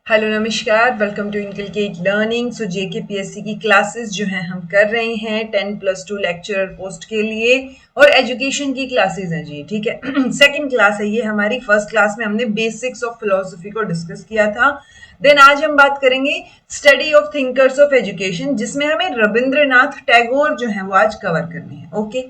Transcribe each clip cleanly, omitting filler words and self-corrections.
Hello नमस्कार, welcome to inculcate learning. So JKPSC की classes जो हैं हम कर रहे हैं 10+2 लेक्चरर पोस्ट के लिए और एजुकेशन की क्लासेस हैं जी। ठीक है सेकंड क्लास है ये हमारी। फर्स्ट क्लास में हमने बेसिक्स ऑफ फिलोसफी को डिस्कस किया था। देन आज हम बात करेंगे study of thinkers of education, जिसमें हमें रविंद्रनाथ टैगोर जो है वो आज कवर करने हैं। ओके,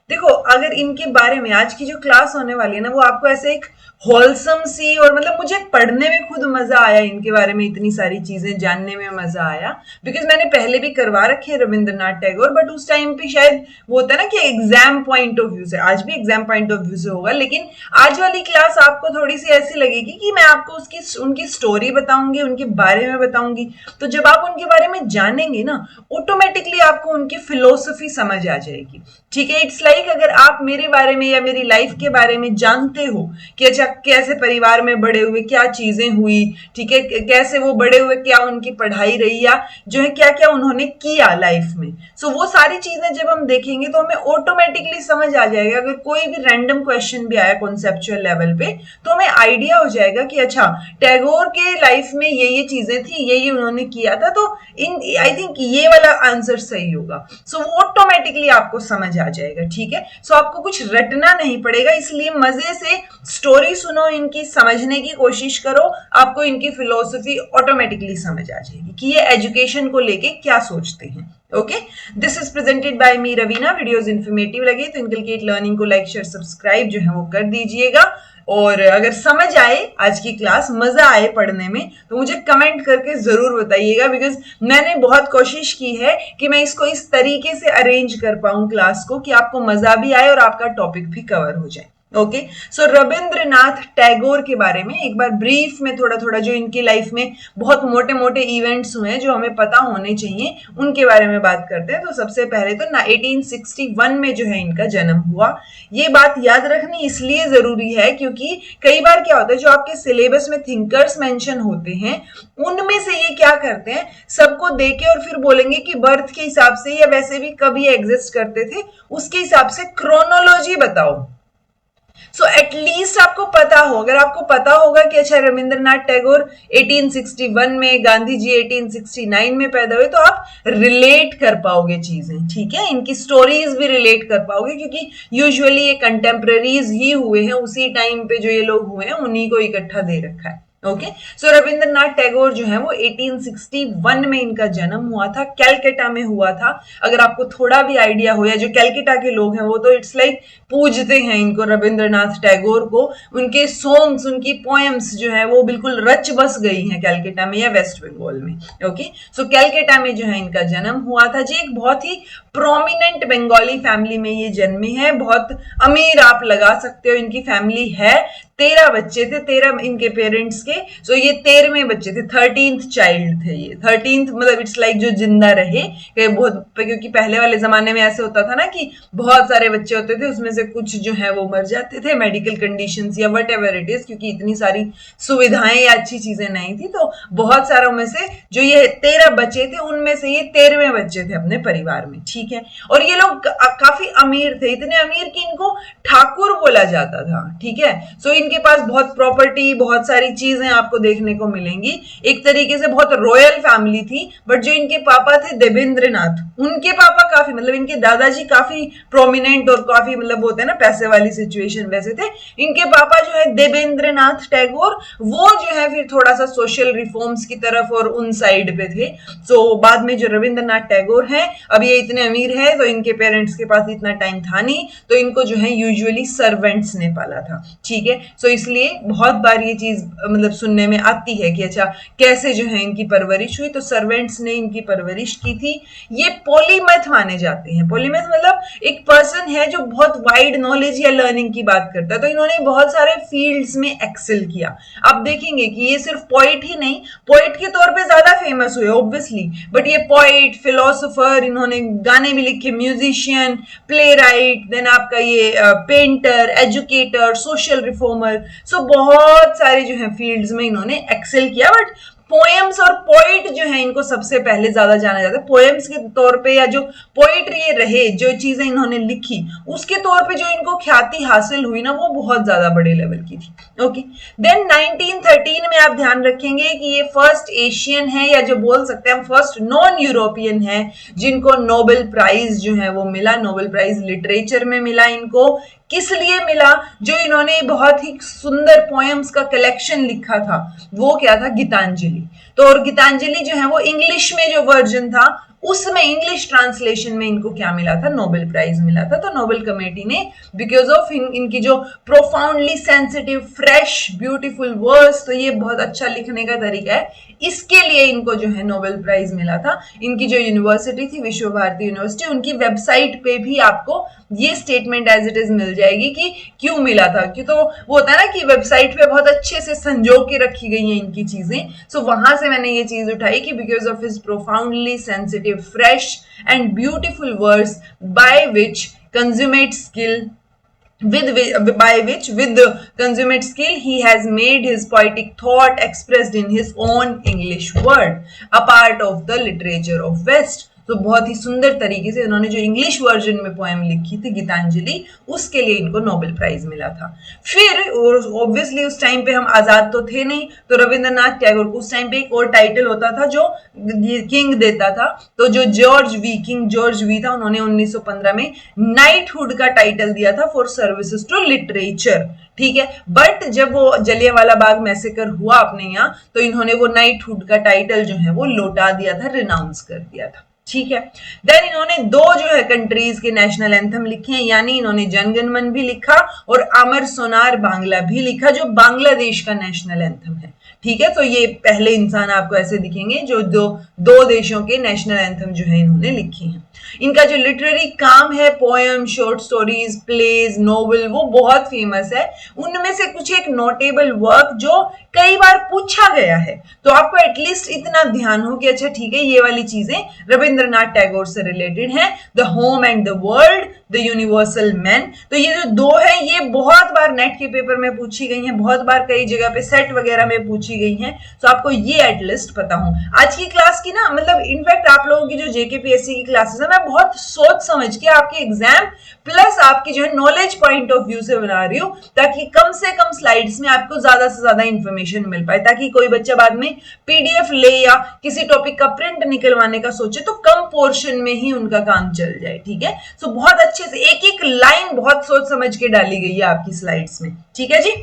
देखो अगर इनके बारे में आज की जो क्लास होने वाली है ना, वो आपको ऐसे एक होलसम सी और मतलब मुझे पढ़ने में खुद मजा आया, इनके बारे में इतनी सारी चीजें जानने में मजा आया। बिकॉज मैंने पहले भी करवा रखे हैं रविंद्रनाथ टैगोर, बट उस टाइम पे शायद वो होता है ना कि एग्जाम पॉइंट ऑफ व्यू से, आज भी एग्जाम पॉइंट ऑफ व्यू से होगा, लेकिन आज वाली क्लास आपको थोड़ी सी ऐसी लगेगी कि मैं आपको उसकी उनकी स्टोरी बताऊंगी, उनके बारे में बताऊंगी। तो जब आप उनके बारे में जानेंगे ना, ऑटोमेटिकली आपको उनकी फिलोसफी समझ आ जाएगी। ठीक है, इट्स लाइक अगर आप मेरे बारे में या मेरी लाइफ के बारे में जानते हो कि अच्छा कैसे परिवार में बड़े हुए, क्या चीजें हुई, ठीक है, कैसे वो बड़े हुए, क्या उनकी पढ़ाई रही, या जो है क्या क्या उन्होंने किया लाइफ में। सो वो सारी चीजें जब हम देखेंगे तो हमें ऑटोमेटिकली समझ आ जाएगा। अगर कोई भी रैंडम क्वेश्चन भी आया कॉन्सेप्चुअल लेवल पे, तो हमें आइडिया हो जाएगा कि अच्छा टैगोर के लाइफ में ये चीजें थी, ये उन्होंने किया था, तो इन आई थिंक ये वाला आंसर सही होगा। सो वो ऑटोमेटिकली आपको समझ आ जाएगा। ठीक है, सो आपको कुछ रटना नहीं पड़ेगा, इसलिए मजे से स्टोरी सुनो, इनकी समझने की कोशिश करो, आपको इनकी फिलोसफी ऑटोमेटिकली समझ आ जाएगी कि ये एजुकेशन को लेके क्या सोचते हैं। Okay, this is presented by me Raveena. Videos informative लगे तो इनकलकेट लर्निंग को लाइक शेयर सब्सक्राइब जो है वो कर दीजिएगा। और अगर समझ आए आज की क्लास, मजा आए पढ़ने में, तो मुझे कमेंट करके जरूर बताइएगा। बिकॉज मैंने बहुत कोशिश की है कि मैं इसको इस तरीके से अरेंज कर पाऊं क्लास को कि आपको मजा भी आए और आपका टॉपिक भी कवर हो जाए। ओके, सो रविंद्रनाथ टैगोर के बारे में एक बार ब्रीफ में थोड़ा थोड़ा, जो इनकी लाइफ में बहुत मोटे मोटे इवेंट्स हुए हैं जो हमें पता होने चाहिए, उनके बारे में बात करते हैं। तो सबसे पहले तो 1861 में जो है इनका जन्म हुआ। ये बात याद रखनी इसलिए जरूरी है क्योंकि कई बार क्या होता है, जो आपके सिलेबस में थिंकर्स मेंशन होते हैं, उनमें से ये क्या करते हैं, सबको देके और फिर बोलेंगे कि बर्थ के हिसाब से या वैसे भी कभी एग्जिस्ट करते थे, उसके हिसाब से क्रोनोलॉजी बताओ। सो एटलीस्ट आपको पता हो, अगर आपको पता होगा कि अच्छा रविंद्रनाथ टैगोर 1861 में, गांधी जी 1869 में पैदा हुए, तो आप रिलेट कर पाओगे चीजें। ठीक है, इनकी स्टोरीज भी रिलेट कर पाओगे क्योंकि यूजुअली ये कंटेम्प्रेरीज ही हुए हैं, उसी टाइम पे जो ये लोग हुए हैं उन्हीं को इकट्ठा दे रखा है। ओके, सो रविंद्रनाथ टैगोर जो है वो 1861 में इनका जन्म हुआ था, कैलकाटा में हुआ था। अगर आपको थोड़ा भी आइडिया हो, या जो कैलकाटा के लोग हैं वो तो इट्स लाइक पूजते हैं इनको, रविंद्रनाथ टैगोर को। उनके सॉन्ग्स, उनकी पोएम्स जो है वो बिल्कुल रच बस गई हैं कैलकाटा में या वेस्ट बंगाल में। ओके, सो कैलकाटा में जो है इनका जन्म हुआ था जी। एक बहुत ही प्रोमिनेंट बंगाली फैमिली में ये जन्मे हैं, बहुत अमीर आप लगा सकते हो इनकी फैमिली है। 13 बच्चे थे, 13 इनके पेरेंट्स के। सो ये 13वें बच्चे थे, 13th चाइल्ड थे ये। 13th मतलब इट्स लाइक जो जिंदा रहे, बहुत, क्योंकि पहले वाले जमाने में ऐसे होता था ना कि बहुत सारे बच्चे होते थे, उसमें से कुछ जो है वो मर जाते थे, मेडिकल कंडीशंस या वट एवर इट इज, क्योंकि इतनी सारी सुविधाएं या अच्छी चीजें नहीं थी। तो बहुत सारों में से जो ये 13 बच्चे थे, उनमें से ये 13वें बच्चे थे अपने परिवार में। ठीक है, और ये लोग काफी अमीर थे, इतने अमीर कि इनको ठाकुर बोला जाता था। ठीक है, सो इनके पास बहुत प्रॉपर्टी, बहुत सारी चीजें आपको देखने को मिलेंगी। एक तरीके से बहुत रॉयल फैमिली थी। बट जो इनके पापा थे देवेंद्रनाथ, उनके पापा काफी, मतलब इनके दादाजी काफी प्रोमिनेंट और काफी, मतलब होते हैं ना पैसे वाली सिचुएशन वैसे थे। इनके पापा जो है देवेंद्रनाथ टैगोर, वो जो है फिर थोड़ा सा सोशल रिफॉर्म्स की तरफ और उन साइड पे थे। सो बाद में जो रविंद्रनाथ टैगोर हैं, अब ये इतने अमीर है तो इनके पेरेंट्स के पास इतना टाइम था नहीं, तो इनको जो है यूजुअली सर्वेंट्स ने पाला था। ठीक है, सो इसलिए बहुत बार ये चीज मतलब सुनने में आती है कि अच्छा कैसे जो है इनकी परवरिश हुई, तो सर्वेंट्स ने इनकी परवरिश की थी। ये पॉलीमैथ माने जाते हैं। पॉलीमैथ मतलब एक पर्सन है जो बहुत वाइड नॉलेज या लर्निंग की बात करता है। तो इन्होंने बहुत सारे फील्ड्स में एक्सेल किया। आप देखेंगे कि ये सिर्फ पोइट ही नहीं, पोइट के तौर पे ज्यादा फेमस हुए ऑब्वियसली, बट ये पोइट, फिलोसोफर, इन्होंने गाने भी लिखे, म्यूजिशियन, प्ले राइट, देन आपका ये पेंटर, एजुकेटर, सोशल रिफॉर्मर। सो बहुत सारे जो है फील्ड्स में इन्होंने एक्सेल किया। बट पोएम्स और पोइट जो है इनको सबसे पहले ज्यादा जाना जाता है। पोएम्स के तौर पे या जो पोइट्री ये रहे, जो चीजें इन्होंने लिखी उसके तौर पे जो इनको ख्याति हासिल हुई ना, वो बहुत ज्यादा बड़े लेवल की थी। ओके, देन 1913 में आप ध्यान रखेंगे कि ये फर्स्ट एशियन है, या जो बोल सकते हैं हम फर्स्ट नॉन यूरोपियन है जिनको नोबेल प्राइज जो है वो मिला। नोबेल प्राइज लिटरेचर में मिला इनको। किस लिए मिला? जो इन्होंने बहुत ही सुंदर पोएम्स का कलेक्शन लिखा था, वो क्या था? गीतांजलि। तो और गीतांजलि जो है वो इंग्लिश में जो वर्जन था उसमें इंग्लिश ट्रांसलेशन में इनको क्या मिला था? नोबेल प्राइज मिला था। तो नोबेल कमेटी ने बिकॉज ऑफ इनकी जो profoundly sensitive fresh beautiful words, तो ये बहुत अच्छा लिखने का तरीका है, इसके लिए इनको जो है नोबेल प्राइज मिला था। इनकी जो यूनिवर्सिटी थी विश्व भारती यूनिवर्सिटी, उनकी वेबसाइट पे भी आपको ये स्टेटमेंट एज इट इज मिल जाएगी कि क्यों मिला था। क्यों? तो वो होता है ना कि वेबसाइट पे बहुत अच्छे से संजो के रखी गई हैं इनकी चीजें। सो वहां से मैंने ये चीज उठाई कि because of his profoundly sensitive fresh and beautiful verse by which consummate skill with consummate skill he has made his poetic thought expressed in his own English word, a part of the literature of West। तो बहुत ही सुंदर तरीके से उन्होंने जो English version में poem लिखी थी गीतांजलि, उसके लिए इनको नोबेल प्राइज मिला था। फिर ऑब्वियसली उस टाइम पे हम आजाद तो थे नहीं, तो रविंद्रनाथ टैगोर को उस टाइम पे एक और टाइटल होता था जो किंग देता था। तो जो किंग जॉर्ज वी था, उन्होंने 1915 में नाइटहुड का टाइटल दिया था फॉर सर्विसेज टू लिटरेचर। ठीक है, बट जब वो जलियांवाला बाग मैसेकर हुआ अपने यहाँ, तो इन्होंने वो नाइटहुड का टाइटल जो है वो लौटा दिया था, रिनाउंस कर दिया था। ठीक है, देन इन्होंने दो जो है कंट्रीज के नेशनल एंथम लिखे हैं, यानी इन्होंने जनगण मन भी लिखा और अमर सोनार बांग्ला भी लिखा, जो बांग्लादेश का नेशनल एंथम है। ठीक है, तो ये पहले इंसान आपको ऐसे दिखेंगे जो दो देशों के नेशनल एंथम जो है इन्होंने लिखे हैं। इनका जो लिटरेरी काम है, poem, short stories, plays, novel, वो बहुत फेमस है। उनमें से कुछ एक नोटेबल वर्क जो कई बार पूछा गया है, तो आपको एटलीस्ट इतना ध्यान हो कि अच्छा ठीक है, ये वाली चीजें रविंद्रनाथ टैगोर से रिलेटेड हैं। The home and the world, the universal man. तो ये जो दो है ये बहुत बार नेट के पेपर में पूछी गई हैं, बहुत बार कई जगह पे सेट वगैरह में पूछी गई हैं, तो आपको ये एटलीस्ट पता हो। आज की क्लास की ना, मतलब इनफैक्ट आप लोगों की जो जेकेपीएससी की क्लासेस है, मैं बहुत सोच समझ के आपके एग्जाम प्लस आपकी जो है नॉलेज पॉइंट ऑफ व्यू से बना रही हूँ, ताकि कम से कम स्लाइड्स में आपको ज्यादा से ज्यादा इंफॉर्मेशन मिल पाए, ताकि कोई बच्चा बाद में पीडीएफ ले या किसी टॉपिक का प्रिंट निकलवाने का सोचे तो कम पोर्शन में ही उनका काम चल जाए। ठीक है, सो बहुत अच्छे से एक एक लाइन बहुत सोच समझ के डाली गई है आपकी स्लाइड्स में। ठीक है जी,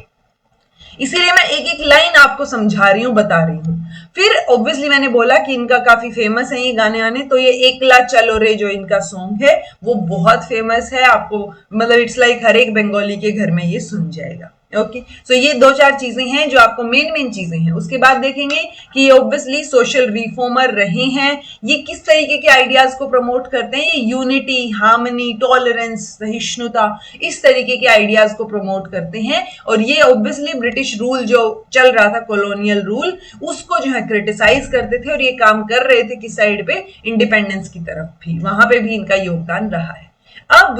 इसीलिए मैं एक एक लाइन आपको समझा रही हूं, बता रही हूं। फिर ऑब्वियसली मैंने बोला कि इनका काफी फेमस है ये गाने आने, तो ये एकला चलो रे जो इनका सॉन्ग है वो बहुत फेमस है। आपको मतलब इट्स लाइक हर एक बंगाली के घर में ये सुन जाएगा। ओके, सो ये दो चार चीजें हैं जो आपको मेन चीजें हैं। उसके बाद देखेंगे कि ये ऑब्वियसली सोशल रिफॉर्मर रहे हैं। ये किस तरीके के आइडियाज को प्रमोट करते हैं? ये यूनिटी, हार्मनी, टॉलरेंस, सहिष्णुता, इस तरीके के आइडियाज को प्रमोट करते हैं। और ये ऑब्वियसली ब्रिटिश रूल जो चल रहा था, कॉलोनियल रूल, उसको जो है क्रिटिसाइज करते थे। और ये काम कर रहे थे किस साइड पे? इंडिपेंडेंस की तरफ भी, वहां पे भी इनका योगदान रहा है। अब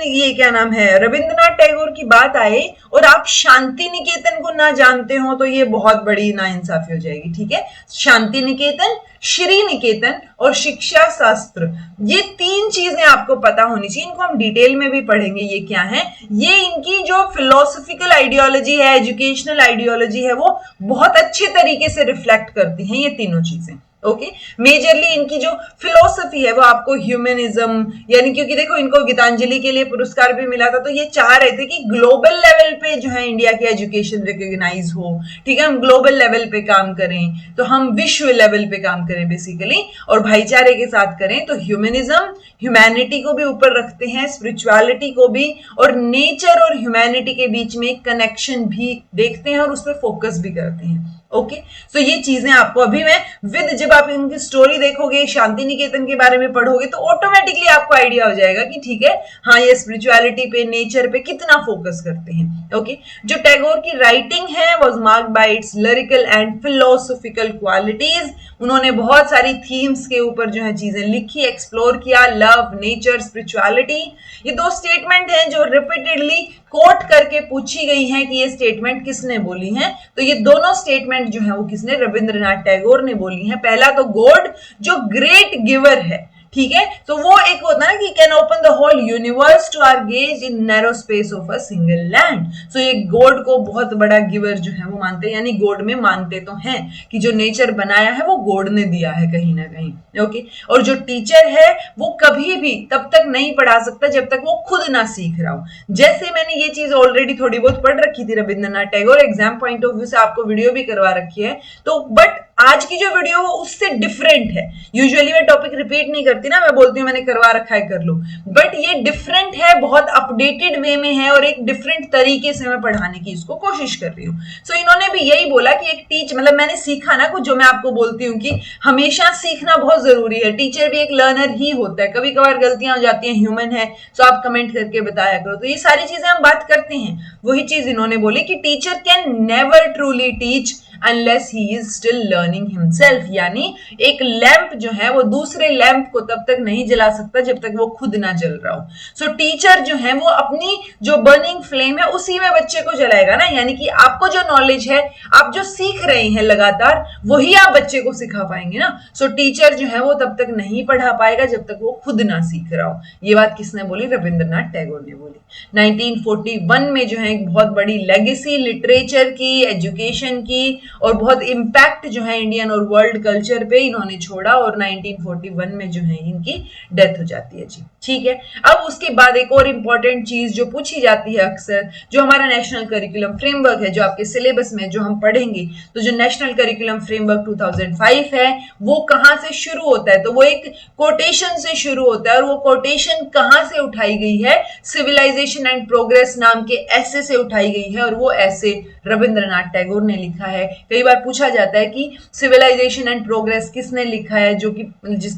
ये क्या नाम है, रविंद्रनाथ टैगोर की बात आए और आप शांति निकेतन को ना जानते हो तो ये बहुत बड़ी नाइंसाफी हो जाएगी। ठीक है, शांति निकेतन, श्री निकेतन और शिक्षा शास्त्र, ये तीन चीजें आपको पता होनी चाहिए। इनको हम डिटेल में भी पढ़ेंगे ये क्या है। ये इनकी जो फिलोसफिकल आइडियोलॉजी है, एजुकेशनल आइडियोलॉजी है, वो बहुत अच्छे तरीके से रिफ्लेक्ट करती हैं ये तीनों चीजें। ओके, मेजरली इनकी जो फिलोसफी है वो आपको ह्यूमनिज्म, यानी क्योंकि देखो इनको गीतांजलि के लिए पुरस्कार भी मिला था, तो ये चाह रहे थे कि ग्लोबल लेवल पे जो है इंडिया की एजुकेशन रिकॉग्नाइज हो। ठीक है, हम ग्लोबल लेवल पे काम करें, तो हम विश्व लेवल पे काम करें बेसिकली, और भाईचारे के साथ करें। तो ह्यूमनिज्म, ह्यूमैनिटी को भी ऊपर रखते हैं, स्पिरिचुअलिटी को भी, और नेचर और ह्यूमैनिटी के बीच में कनेक्शन भी देखते हैं और उस पर फोकस भी करते हैं। ओके, सो ये चीजें आपको अभी मैं जब आप इनकी स्टोरी देखोगे, शांति निकेतन के बारे में पढ़ोगे, तो ऑटोमेटिकली आपको आइडिया हो जाएगा कि ठीक है, हाँ ये स्पिरिचुअलिटी पे, नेचर पे कितना फोकस करते हैं। ओके, जो टैगोर की राइटिंग है was marked by it's lyrical and philosophical qualities. उन्होंने बहुत सारी थीम्स के ऊपर जो है चीजें लिखी, एक्सप्लोर किया, लव, नेचर, स्पिरिचुअलिटी। ये दो स्टेटमेंट हैं जो रिपीटेडली कोट करके पूछी गई हैं कि ये स्टेटमेंट किसने बोली हैं। तो ये दोनों स्टेटमेंट स्टेटमेंट जो है वो किसने, रविंद्रनाथ टैगोर ने बोली है। पहला तो गॉड जो ग्रेट गिवर है, ठीक है, तो वो एक होता है ना कि can open the whole universe to our gaze in narrow space of a single land. So ये गॉड को बहुत बड़ा गिवर जो है वो मानते हैं, यानी गॉड में मानते तो हैं कि जो नेचर बनाया है वो गॉड ने दिया है कहीं ना कहीं, ओके। और जो टीचर है वो कभी भी तब तक नहीं पढ़ा सकता जब तक वो खुद ना सीख रहा हो। जैसे मैंने ये चीज ऑलरेडी थोड़ी बहुत पढ़ रखी थी Rabindranath Tagore, exam point of view से आपको वीडियो भी करवा रखी है, तो बट आज की जो वीडियो वो उससे डिफरेंट है। यूजुअली मैं टॉपिक रिपीट नहीं करती ना, मैं बोलती हूँ मैंने करवा रखा है कर लो, बट ये डिफरेंट है, बहुत अपडेटेड वे में है और एक डिफरेंट तरीके से मैं पढ़ाने की इसको कोशिश कर रही हूँ। सो इन्होंने भी यही बोला कि एक मतलब मैंने सीखा ना कुछ, जो मैं आपको बोलती हूँ कि हमेशा सीखना बहुत जरूरी है, टीचर भी एक लर्नर ही होता है, कभी कभार गलतियां हो जाती हैं, ह्यूमन है, सो आप कमेंट करके बताया करो। तो ये सारी चीजें हम बात करते हैं, वही चीज इन्होंने बोली कि teacher can never truly teach unless he is still learning himself, यानी एक लैंप जो है वो दूसरे लैंप को तब तक नहीं जला सकता जब तक वो खुद ना जल रहा हो। सो टीचर जो है वो अपनी जो बर्निंग फ्लेम है उसी में बच्चे को जलाएगा ना, यानी कि आपको जो नॉलेज है, आप जो सीख रहे हैं लगातार, वही आप बच्चे को सिखा पाएंगे ना। सो टीचर जो है वो तब तक नहीं पढ़ा पाएगा जब तक वो खुद ना सीख रहा हो। ये बात किसने बोली, रविंद्रनाथ टैगोर ने बोली। 1941 में जो है एक बहुत बड़ी लेगेसी लिटरेचर की, एजुकेशन की और बहुत इम्पैक्ट जो है इंडियन और वर्ल्ड कल्चर पे इन्होंने छोड़ा, और 1941 में जो है इनकी डेथ हो जाती है जी, ठीक है। अब उसके बाद एक और इम्पॉर्टेंट चीज जो पूछी जाती है अक्सर, जो हमारा नेशनल करिकुलम फ्रेमवर्क है, जो आपके सिलेबस में जो हम पढ़ेंगे, तो जो नेशनल करिकुलम फ्रेमवर्क 2005 है वो कहां से शुरू होता है, तो वो एक कोटेशन से शुरू होता है, और वो कोटेशन कहां से उठाई गई है, सिविलाइजेशन एंड प्रोग्रेस नाम के ऐसे से उठाई गई है, और वो ऐसे रविंद्रनाथ टैगोर ने लिखा है। कई बार पूछा जाता है कि सिविलाइजेशन एंड प्रोग्रेस किसने लिखा है, जो कि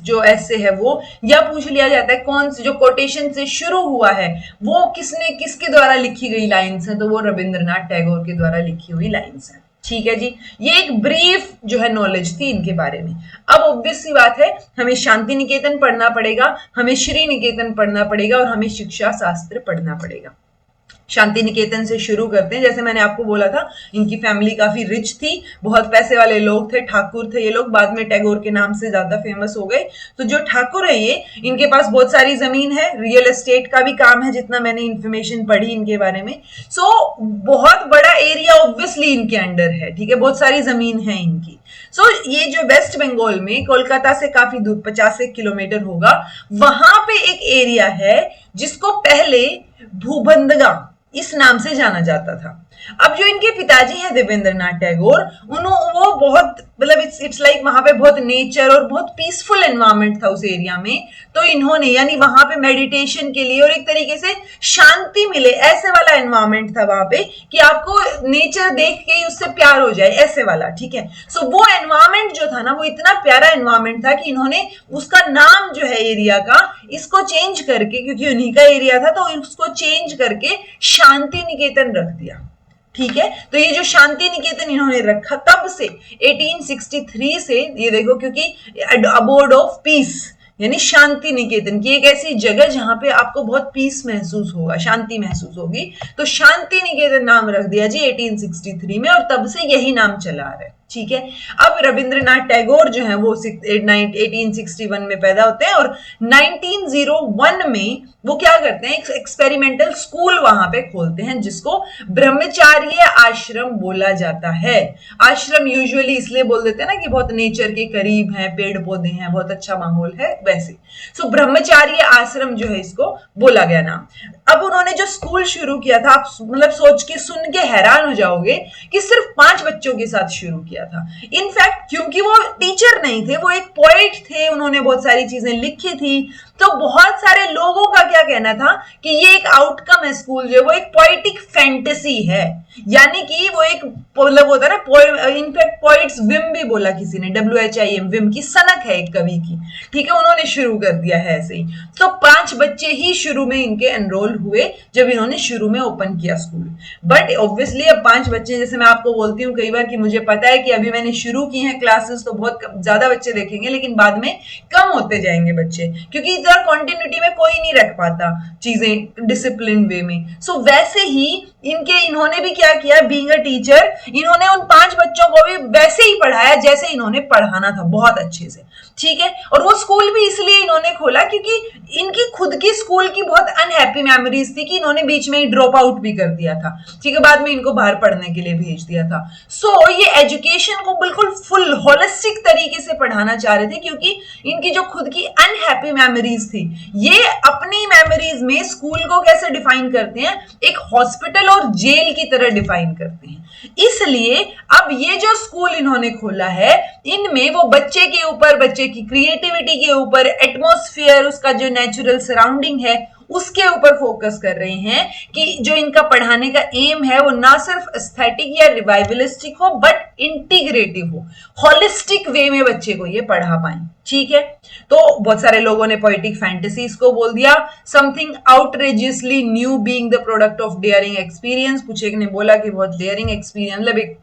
जो ऐसे है वो, या पूछ लिया जाता है कौन से जो कोटेशन से शुरू हुआ है वो किसके द्वारा लिखी गई लाइन्स है, तो वो रविंद्रनाथ टैगोर के द्वारा लिखी हुई लाइन्स है, ठीक है जी। ये एक ब्रीफ जो है नॉलेज थी इनके बारे में। अब ऑब्वियस सी बात है, हमें शांति निकेतन पढ़ना पड़ेगा, हमें श्री निकेतन पढ़ना पड़ेगा और हमें शिक्षा शास्त्र पढ़ना पड़ेगा। शांति निकेतन से शुरू करते हैं। जैसे मैंने आपको बोला था, इनकी फैमिली काफी रिच थी, बहुत पैसे वाले लोग थे, ठाकुर थे ये लोग, बाद में टैगोर के नाम से ज्यादा फेमस हो गए। तो जो ठाकुर है ये, इनके पास बहुत सारी जमीन है, रियल एस्टेट का भी काम है जितना मैंने इंफॉर्मेशन पढ़ी इनके बारे में। सो बहुत बड़ा एरिया ऑब्वियसली इनके अंडर है, ठीक है, बहुत सारी जमीन है इनकी। सो ये जो वेस्ट बंगाल में कोलकाता से काफी दूर 50 किलोमीटर होगा, वहां पे एक एरिया है जिसको पहले भूबंदगा इस नाम से जाना जाता था। अब जो इनके पिताजी हैं देवेंद्रनाथ टैगोर, वो बहुत मतलब इट्स लाइक वहां पे बहुत नेचर और बहुत पीसफुल एनवायरनमेंट था उस एरिया में, तो इन्होंने यानी वहां पे मेडिटेशन के लिए और एक तरीके से शांति मिले, ऐसे वाला एनवायरनमेंट था वहां पे कि आपको नेचर देख के ही उससे प्यार हो जाए, ऐसे वाला, ठीक है। सो वो एनवायरनमेंट जो था ना, वो इतना प्यारा एनवायरनमेंट था कि इन्होंने उसका नाम जो है एरिया का, इसको चेंज करके, क्योंकि उन्हीं का एरिया था, तो उसको चेंज करके शांति निकेतन रख दिया, ठीक है। तो ये जो शांति निकेतन इन्होंने रखा, तब से 1863 से ये देखो, क्योंकि अबोर्ड ऑफ पीस यानी शांति निकेतन की एक ऐसी जगह जहां पे आपको बहुत पीस महसूस होगा, शांति महसूस होगी, तो शांति निकेतन नाम रख दिया जी 1863 में, और तब से यही नाम चला आ रहा है, ठीक है। अब रविंद्रनाथ टैगोर जो है वो 1861 में पैदा होते हैं, और 1901 में वो क्या करते हैं, एक एक्सपेरिमेंटल स्कूल वहां पे खोलते हैं जिसको ब्रह्मचार्य आश्रम बोला जाता है। आश्रम यूजुअली इसलिए बोल देते हैं ना कि बहुत नेचर के करीब है, पेड़ पौधे हैं, बहुत अच्छा माहौल है, वैसे। सो ब्रह्मचार्य आश्रम जो है इसको बोला गया नाम। अब उन्होंने जो स्कूल शुरू किया था, आप मतलब सोच के सुन के हैरान हो जाओगे कि सिर्फ 5 बच्चों के साथ शुरू किया था। इनफैक्ट क्योंकि वो टीचर नहीं थे, वो एक पोएट थे, उन्होंने बहुत सारी चीजें लिखी थी, तो बहुत सारे लोगों का क्या कहना था कि ये एक आउटकम है, स्कूल जो है वो एक पोएटिक फैंटेसी है, यानी कि वो एक मतलब होता है ना, इनफैक्ट पोइट्स विम भी बोला किसी ने, WHIM, विम की सनक है एक कवि की, ठीक है, उन्होंने शुरू कर दिया है ऐसे ही। तो 5 बच्चे ही शुरू में इनके एनरोल हुए जब इन्होंने शुरू में ओपन किया स्कूल, बट ऑब्वियसली अब 5 बच्चे, जैसे मैं आपको बोलती हूँ कई बार कि मुझे पता है कि अभी मैंने शुरू की हैं क्लासेस तो बहुत ज्यादा बच्चे देखेंगे, लेकिन बाद में कम होते जाएंगे बच्चे, क्योंकि रेगुलर कंटिन्यूटी में कोई नहीं रख पाता चीजें डिसिप्लिन वे में। सो वैसे ही इन्होंने भी क्या किया, बीइंग अ टीचर, इन्होंने उन 5 बच्चों को भी वैसे ही पढ़ाया जैसे इन्होंने पढ़ाना था, बहुत अच्छे से, ठीक है। और वो स्कूल भी इसलिए इन्होंने खोला क्योंकि इनकी खुद की स्कूल की बहुत अनहैप्पी मेमोरीज थी कि इन्होंने बीच में ही ड्रॉप आउट भी कर दिया था, ठीक है, बाद में इनको बाहर पढ़ने के लिए भेज दिया था। सो ये एजुकेशन को बिल्कुल फुल होलिस्टिक तरीके से पढ़ाना चाह रहे थे क्योंकि इनकी जो खुद की अनहैप्पी मेमोरीज थी, ये अपनी मेमोरीज में स्कूल को कैसे डिफाइन करते हैं, एक हॉस्पिटल और जेल की तरह डिफाइन करते हैं। इसलिए अब ये जो स्कूल इन्होंने खोला है, इनमें वो बच्चे के ऊपर, बच्चे की क्रिएटिविटी के ऊपर, एटमॉस्फेयर, उसका जो नेचुरल सराउंडिंग है उसके ऊपर फोकस कर रहे हैं कि जो इनका पढ़ाने का एम है वो ना सिर्फ एस्थेटिक या रिवाइवलिस्टिक हो बट इंटीग्रेटिव हो, हॉलिस्टिक वे में बच्चे को ये पढ़ा पाए, ठीक है। तो बहुत सारे लोगों ने पोएटिक फैंटेसीज को बोल दिया, something outrageously new being the product of daring experience. कुछ एक ने बोला कि बहुत डेयरिंग एक्सपीरियंस, मतलब एक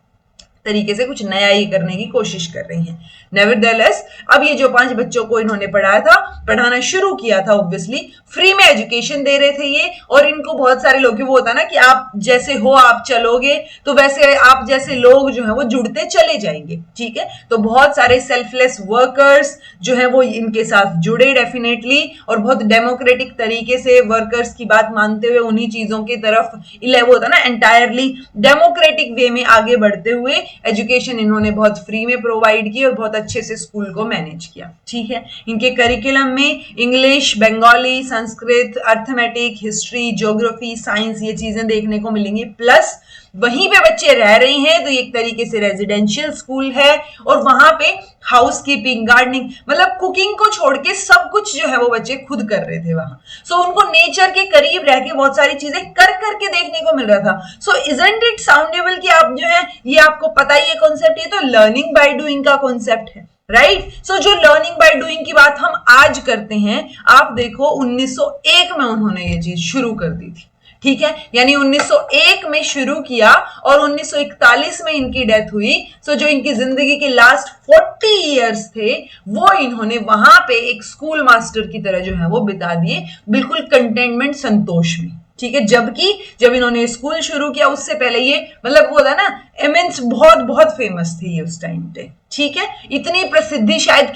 तरीके से कुछ नया ही करने की कोशिश कर रही हैं। नेवरदलेस अब ये जो 5 बच्चों को इन्होंने पढ़ाया था, पढ़ाना शुरू किया था, ऑब्वियसली फ्री में एजुकेशन दे रहे थे ये, और इनको बहुत सारे लोग, वो होता है ना कि आप जैसे हो आप चलोगे तो वैसे आप जैसे लोग जो है वो जुड़ते चले जाएंगे, ठीक है। तो बहुत सारे सेल्फलेस वर्कर्स जो है वो इनके साथ जुड़े डेफिनेटली, और बहुत डेमोक्रेटिक तरीके से वर्कर्स की बात मानते हुए उन्हीं चीजों की तरफ वो होता ना एंटायरली डेमोक्रेटिक वे में आगे बढ़ते हुए एजुकेशन इन्होंने बहुत फ्री में प्रोवाइड की और बहुत अच्छे से स्कूल को मैनेज किया, ठीक है। इनके करिकुलम में English, Bengali, Sanskrit, arithmetic, history, geography, science, ये चीजें देखने को मिलेंगी। प्लस वहीं पे बच्चे रह रहे हैं तो एक तरीके से रेजिडेंशियल स्कूल है, और वहां पे हाउस कीपिंग, गार्डनिंग, मतलब कुकिंग को छोड़ के सब कुछ जो है वो बच्चे खुद कर रहे थे वहां। सो उनको नेचर के करीब रह के बहुत सारी चीजें कर करके देखने को मिल रहा था। सो इजंट इट साउंडेबल कि आप जो है ये आपको पता ही है कॉन्सेप्ट, ये तो लर्निंग बाय डूइंग का कॉन्सेप्ट है, राइट। सो जो लर्निंग बाय डूइंग की बात हम आज करते हैं, आप देखो 1901 में उन्होंने ये चीज शुरू कर दी थी, ठीक है, यानी 1901 में शुरू किया और 1941 में इनकी डेथ हुई। सो जो इनकी जिंदगी के लास्ट 40 इयर्स थे वो इन्होंने वहां पे एक स्कूल मास्टर की तरह जो है वो बिता दिए, बिल्कुल कंटेनमेंट, संतोष में, ठीक है। जबकि जब इन्होंने स्कूल शुरू किया उससे पहले ये, मतलब वो था ना इमेंस, बहुत बहुत फेमस थे ये उस टाइम पे, ठीक है। इतनी प्रसिद्धि शायद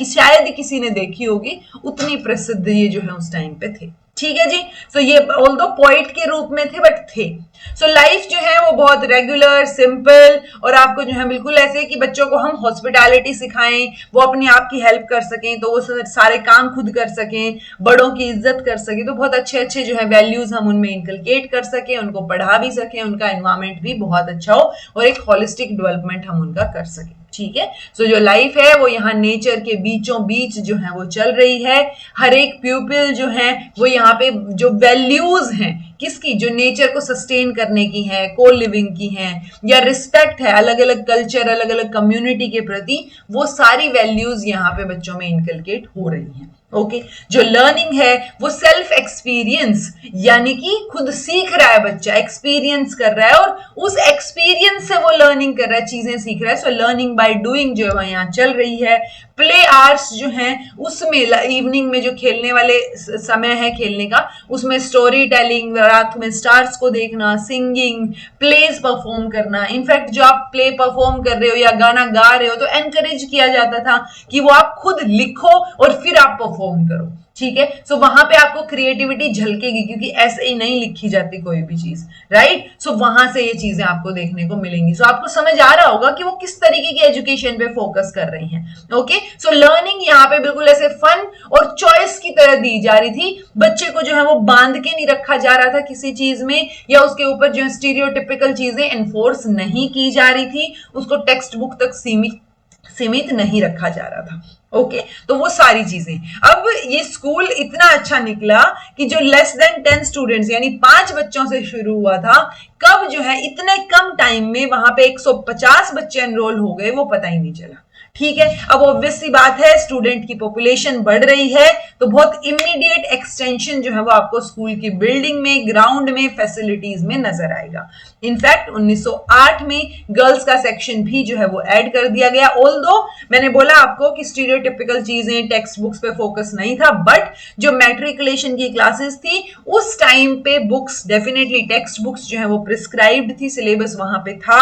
किसी ने देखी होगी, उतनी प्रसिद्ध ये जो है उस टाइम पे थे, ठीक है जी। सो ये ऑल्दो पोइट के रूप में थे बट थे। सो लाइफ जो है वो बहुत रेगुलर, सिंपल, और आपको जो है बिल्कुल ऐसे कि बच्चों को हम हॉस्पिटैलिटी सिखाएं, वो अपने आप की हेल्प कर सकें, तो वो सारे काम खुद कर सकें, बड़ों की इज्जत कर सकें, तो बहुत अच्छे अच्छे जो है वैल्यूज हम उनमें इनकलकेट कर सकें, उनको पढ़ा भी सकें, उनका एनवायरमेंट भी बहुत अच्छा हो और एक होलिस्टिक डेवलपमेंट हम उनका कर सकें, ठीक है। सो जो लाइफ है वो यहाँ नेचर के बीचों बीच जो है वो चल रही है। हर एक प्यूपिल जो है वो यहाँ पे जो वैल्यूज हैं किसकी, जो नेचर को सस्टेन करने की है, को लिविंग की है, या रिस्पेक्ट है अलग अलग कल्चर, अलग अलग कम्युनिटी के प्रति, वो सारी वैल्यूज यहाँ पे बच्चों में इनकलकेट हो रही हैं। ओके, जो लर्निंग है वो सेल्फ एक्सपीरियंस, यानी कि खुद सीख रहा है बच्चा, एक्सपीरियंस कर रहा है और उस एक्सपीरियंस से वो लर्निंग कर रहा है, चीजें सीख रहा है। सो लर्निंग बाय डूइंग जो है यहाँ चल रही है। प्ले आवर्स जो हैं उसमें इवनिंग में जो खेलने वाले समय है खेलने का, उसमें स्टोरी टेलिंग, रात में स्टार्स को देखना, सिंगिंग, प्लेज परफॉर्म करना। इनफैक्ट जो आप प्ले परफॉर्म कर रहे हो या गाना गा रहे हो तो एनकरेज किया जाता था कि वो आप खुद लिखो और फिर आप परफॉर्म करो, ठीक है। सो वहां पे आपको क्रिएटिविटी झलकेगी क्योंकि ऐसे ही नहीं लिखी जाती कोई भी चीज, राइट। सो वहां से ये चीजें आपको देखने को मिलेंगी। सो आपको समझ आ रहा होगा कि वो किस तरीके की एजुकेशन पे फोकस कर रही हैं। ओके, सो लर्निंग यहाँ पे बिल्कुल ऐसे फन और चॉइस की तरह दी जा रही थी। बच्चे को जो है वो बांध के नहीं रखा जा रहा था किसी चीज में, या उसके ऊपर जो स्टीरियोटिपिकल चीजें एनफोर्स नहीं की जा रही थी, उसको टेक्स्ट बुक तक सीमित नहीं रखा जा रहा था। ओके, तो वो सारी चीजें। अब ये स्कूल इतना अच्छा निकला कि जो लेस देन 10 स्टूडेंट्स यानी 5 बच्चों से शुरू हुआ था, कब जो है इतने कम टाइम में वहां पे 150 बच्चे एनरोल हो गए वो पता ही नहीं चला, ठीक है। अब ऑब्वियस सी बात है, स्टूडेंट की पॉपुलेशन बढ़ रही है तो बहुत इमीडिएट एक्सटेंशन जो है वो आपको स्कूल की बिल्डिंग में, ग्राउंड में, फैसिलिटीज में नजर आएगा। इनफैक्ट 1908 में गर्ल्स का सेक्शन भी जो है वो ऐड कर दिया गया। ऑल्दो मैंने बोला आपको कि स्टीरियो स्टीरियोटिपिकल चीजें, टेक्स्ट बुक्स पे फोकस नहीं था, बट जो मैट्रिकुलेशन की क्लासेस थी उस टाइम पे बुक्स डेफिनेटली टेक्स्ट बुक्स जो है वो प्रिस्क्राइब्ड थी, सिलेबस वहां पे था,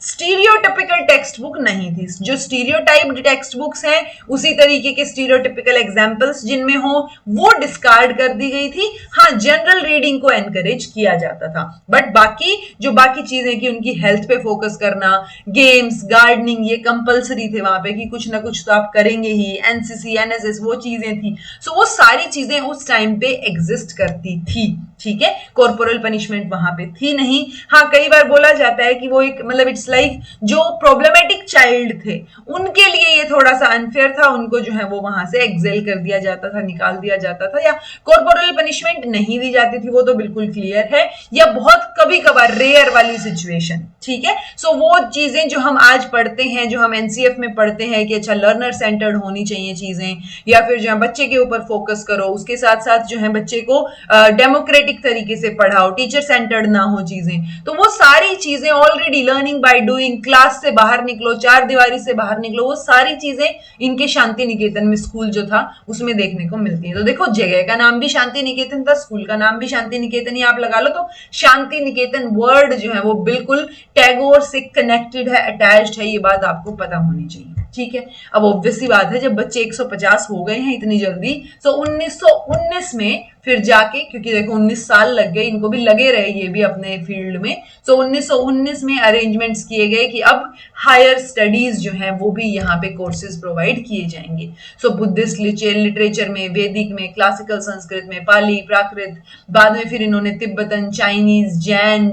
स्टीरियोटिपिकल टेक्स्ट बुक नहीं थी। जो स्टीरियोटाइप्ड टेक्स्ट बुक्स हैं उसी तरीके के स्टीरियोटिपिकल एग्जांपल्स जिनमें हो वो डिस्कार्ड कर दी गई थी। हाँ, जनरल रीडिंग को एनकरेज किया जाता था, बट बाकी चीजें कि उनकी हेल्थ पे फोकस करना, गेम्स, गार्डनिंग, ये कंपलसरी थे वहां पे कि कुछ ना कुछ तो आप करेंगे ही, एनसीसी, एनएसएस, वो चीजें थी। सो वो सारी चीजें उस टाइम पे एग्जिस्ट करती थी, ठीक है। कॉर्पोरल पनिशमेंट वहां पे थी नहीं। हाँ, कई बार बोला जाता है कि वो एक मतलब इट्स लाइक जो प्रॉब्लमेटिक चाइल्ड थे उनके लिए ये थोड़ा सा अनफेयर था, उनको जो है वो वहां से एक्सेल कर दिया जाता था, निकाल दिया जाता था, या कॉर्पोरल पनिशमेंट नहीं दी जाती थी, वो तो बिल्कुल क्लियर है, या बहुत कभी कभार रेयर वाली सिचुएशन, ठीक है। सो वो चीजें जो हम आज पढ़ते हैं, जो हम एनसीएफ में पढ़ते हैं कि अच्छा लर्नर सेंटर्ड होनी चाहिए चीजें, या फिर जो है बच्चे के ऊपर फोकस करो, उसके साथ साथ जो है बच्चे को डेमोक्रेटिक तरीके से पढ़ाओ, टीचर सेंटर्ड ना हो चीजें, तो वो सारी चीजें already learning by doing, class से बाहर निकलो, चार दीवारी से बाहर निकलो, वो सारी चीजें इनके शांति निकेतन में स्कूल जो था उसमें देखने को मिलती है। तो देखो, जगह का नाम भी शांति निकेतन था, स्कूल का नाम भी शांति निकेतन ही आप लगा लो, तो शांति निकेतन वर्ड जो है वो बिल्कुल टैगोर से कनेक्टेड है, अटैच्ड है, ये बात आपको पता होनी चाहिए, ठीक है। अब ऑब्वियसली बात है, जब बच्चे 150 हो गए हैं इतनी जल्दी, तो 1919 में फिर जाके, क्योंकि देखो 19 साल लग गए, इनको भी लगे रहे ये भी अपने फील्ड में, तो 1919 में अरेंजमेंट्स किए गए कि अब हायर स्टडीज जो हैं वो भी यहाँ पे कोर्सेज प्रोवाइड किए जाएंगे। सो बुद्धिस्ट लिटरेचर में, वैदिक में, क्लासिकल संस्कृत में, पाली, प्राकृत, बाद में फिर इन्होंने तिब्बतन, चाइनीज, जैन,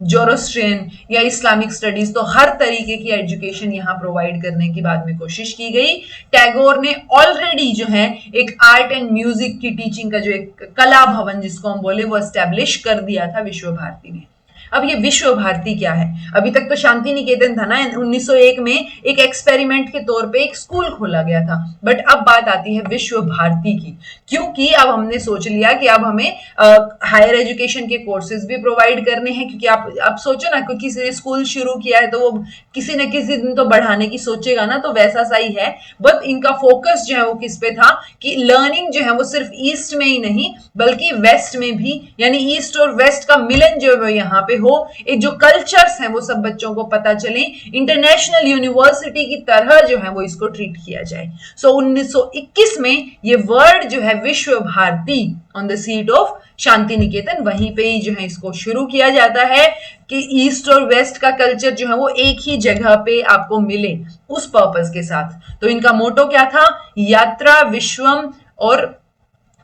जोरोस्ट्रियन या इस्लामिक स्टडीज, तो हर तरीके की एजुकेशन यहाँ प्रोवाइड करने की बाद में कोशिश की गई। टैगोर ने ऑलरेडी जो है एक आर्ट एंड म्यूजिक की टीचिंग का जो एक कला भवन जिसको हम बोले वो एस्टेब्लिश कर दिया था विश्व भारती में। अब ये विश्व भारती क्या है? अभी तक तो शांति निकेतन था ना, 1901 में एक एक्सपेरिमेंट के तौर पे एक स्कूल खोला गया था, बट अब बात आती है विश्व भारती की, क्योंकि अब हमने सोच लिया कि अब हमें हायर एजुकेशन के कोर्सेज भी प्रोवाइड करने हैं, क्योंकि आप सोचो ना, क्योंकि किसी ने स्कूल शुरू किया है तो वो किसी न किसी दिन तो बढ़ाने की सोचेगा ना, तो वैसा सा ही है। बट इनका फोकस जो है वो किस पे था कि लर्निंग जो है वो सिर्फ ईस्ट में ही नहीं बल्कि वेस्ट में भी, यानी ईस्ट और वेस्ट का मिलन जो है यहाँ पे हो, एक जो कल्चर्स हैं वो सब बच्चों को पता चले, इंटरनेशनल यूनिवर्सिटी की तरह जो है वो इसको ट्रीट किया जाए। सो 1921 में ये वर्ड जो है Vishva Bharati on the seat of Shanti Niketan, वहीं पे ही जो है इसको शुरू किया जाता है कि ईस्ट और वेस्ट का कल्चर जो है वो एक ही जगह पे आपको मिले, उस पर्पस के साथ। तो इनका मोटो क्या था? यात्रा विश्वम और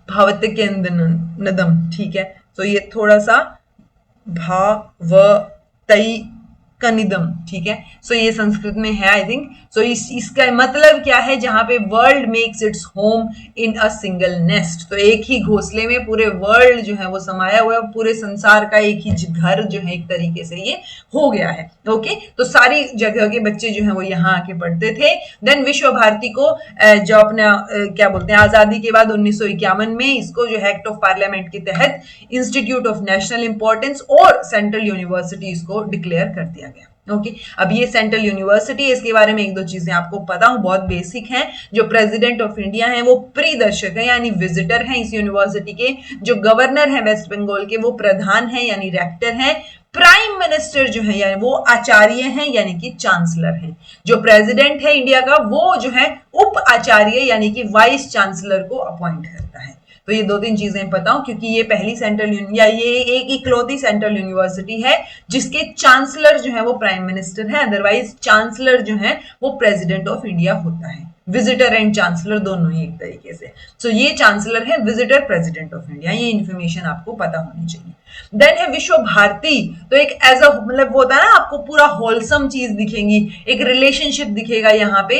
भावतिकेंद्रनदम, ठीक है। तो ये थोड़ा सा भावतई कनिदम, ठीक है। सो ये संस्कृत में है आई थिंक। सो इसका मतलब क्या है? जहां पे world makes its home in a single nest, तो एक ही घोंसले में पूरे वर्ल्ड जो है वो समाया हुआ है, पूरे संसार का एक ही घर जो है एक तरीके से ये हो गया है। ओके, तो सारी जगह के बच्चे जो है वो यहाँ आके पढ़ते थे। देन विश्व भारती को जो अपना क्या बोलते हैं, आजादी के बाद 1951 में इसको जो है एक्ट ऑफ पार्लियामेंट के तहत इंस्टीट्यूट ऑफ नेशनल इंपॉर्टेंस और सेंट्रल यूनिवर्सिटी इसको डिक्लेयर कर दिया गया। ओके, अब ये सेंट्रल यूनिवर्सिटी, इसके बारे में एक दो चीजें आपको पता हो, बहुत बेसिक हैं। जो प्रेसिडेंट ऑफ इंडिया हैं वो परिदर्शक है यानी विजिटर हैं इस यूनिवर्सिटी के। जो गवर्नर हैं वेस्ट बंगाल के वो प्रधान हैं यानी रेक्टर हैं। प्राइम मिनिस्टर जो है यानी वो आचार्य हैं यानी कि चांसलर हैं। जो प्रेसिडेंट है इंडिया का वो जो है उप आचार्य यानी कि वाइस चांसलर को अपॉइंट करता है। तो ये दो तीन चीजें पता हो, क्योंकि ये पहली सेंट्रल या ये एक इकलौती सेंट्रल यूनिवर्सिटी है जिसके चांसलर जो है वो प्राइम मिनिस्टर है, अदरवाइज चांसलर जो है वो प्रेसिडेंट ऑफ इंडिया होता है। विजिटर एंड चांसलर दोनों ही एक तरीके से। सो ये चांसलर है, विजिटर प्रेसिडेंट ऑफ इंडिया, ये इन्फॉर्मेशन आपको पता होनी चाहिए। देन है विश्व भारती, तो एक एज अ मतलब होता है ना, आपको पूरा होलसम चीज दिखेंगी, एक रिलेशनशिप दिखेगा यहाँ पे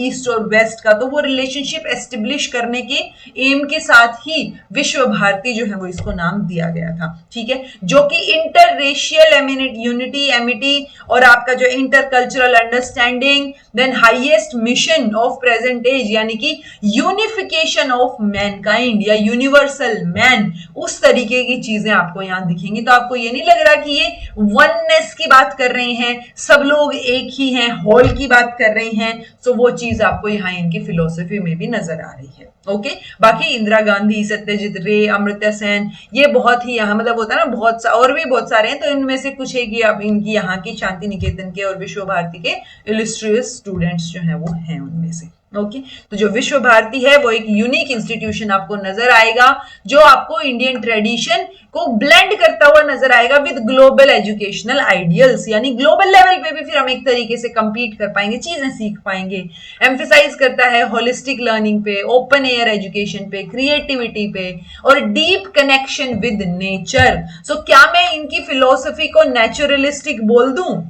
ईस्ट और वेस्ट का, तो वो रिलेशनशिप एस्टेब्लिश करने के एम के साथ ही विश्व भारती जो है वो इसको नाम दिया गया था, ठीक है। जो कि इंटर रेशियल यूनिटी, एमिटी और आपका जो intercultural understanding, then highest mission of present age यानी कि यूनिफिकेशन ऑफ मैनकाइंड या यूनिवर्सल मैन, उस तरीके की चीजें आपको आपको यहाँ दिखेंगी। तो आपको ये नहीं लग रहा कि ये वननेस की बात कर रहे हैं, सब लोग एक ही हैं, होल की बात कर रहे हैं। सो वो चीज आपको यहाँ इनकी फिलोसफी में भी नजर आ रही है। ओके, बाकी इंदिरा गांधी, सत्यजीत रे, अमर्त्य सेन, ये बहुत ही यहाँ मतलब होता है ना, बहुत और भी बहुत सारे हैं। तो इनमें से कुछ है कि अब इनकी यहाँ की शांति निकेतन के और विश्व भारती के इलिस्ट्रियस स्टूडेंट्स जो हैं वो हैं उनमें से। ओके, तो जो विश्व भारती है वो एक यूनिक इंस्टीट्यूशन आपको नजर आएगा, जो आपको इंडियन ट्रेडिशन को ब्लेंड करता हुआ नजर आएगा विद ग्लोबल एजुकेशनल आइडियल्स, यानी ग्लोबल लेवल पे भी फिर हम एक तरीके से कंपीट कर पाएंगे, चीजें सीख पाएंगे। एम्फेसाइज करता है होलिस्टिक लर्निंग पे, ओपन एयर एजुकेशन पे, क्रिएटिविटी पे और डीप कनेक्शन विद नेचर। सो क्या मैं इनकी फिलोसफी को नेचुरलिस्टिक बोल दूं?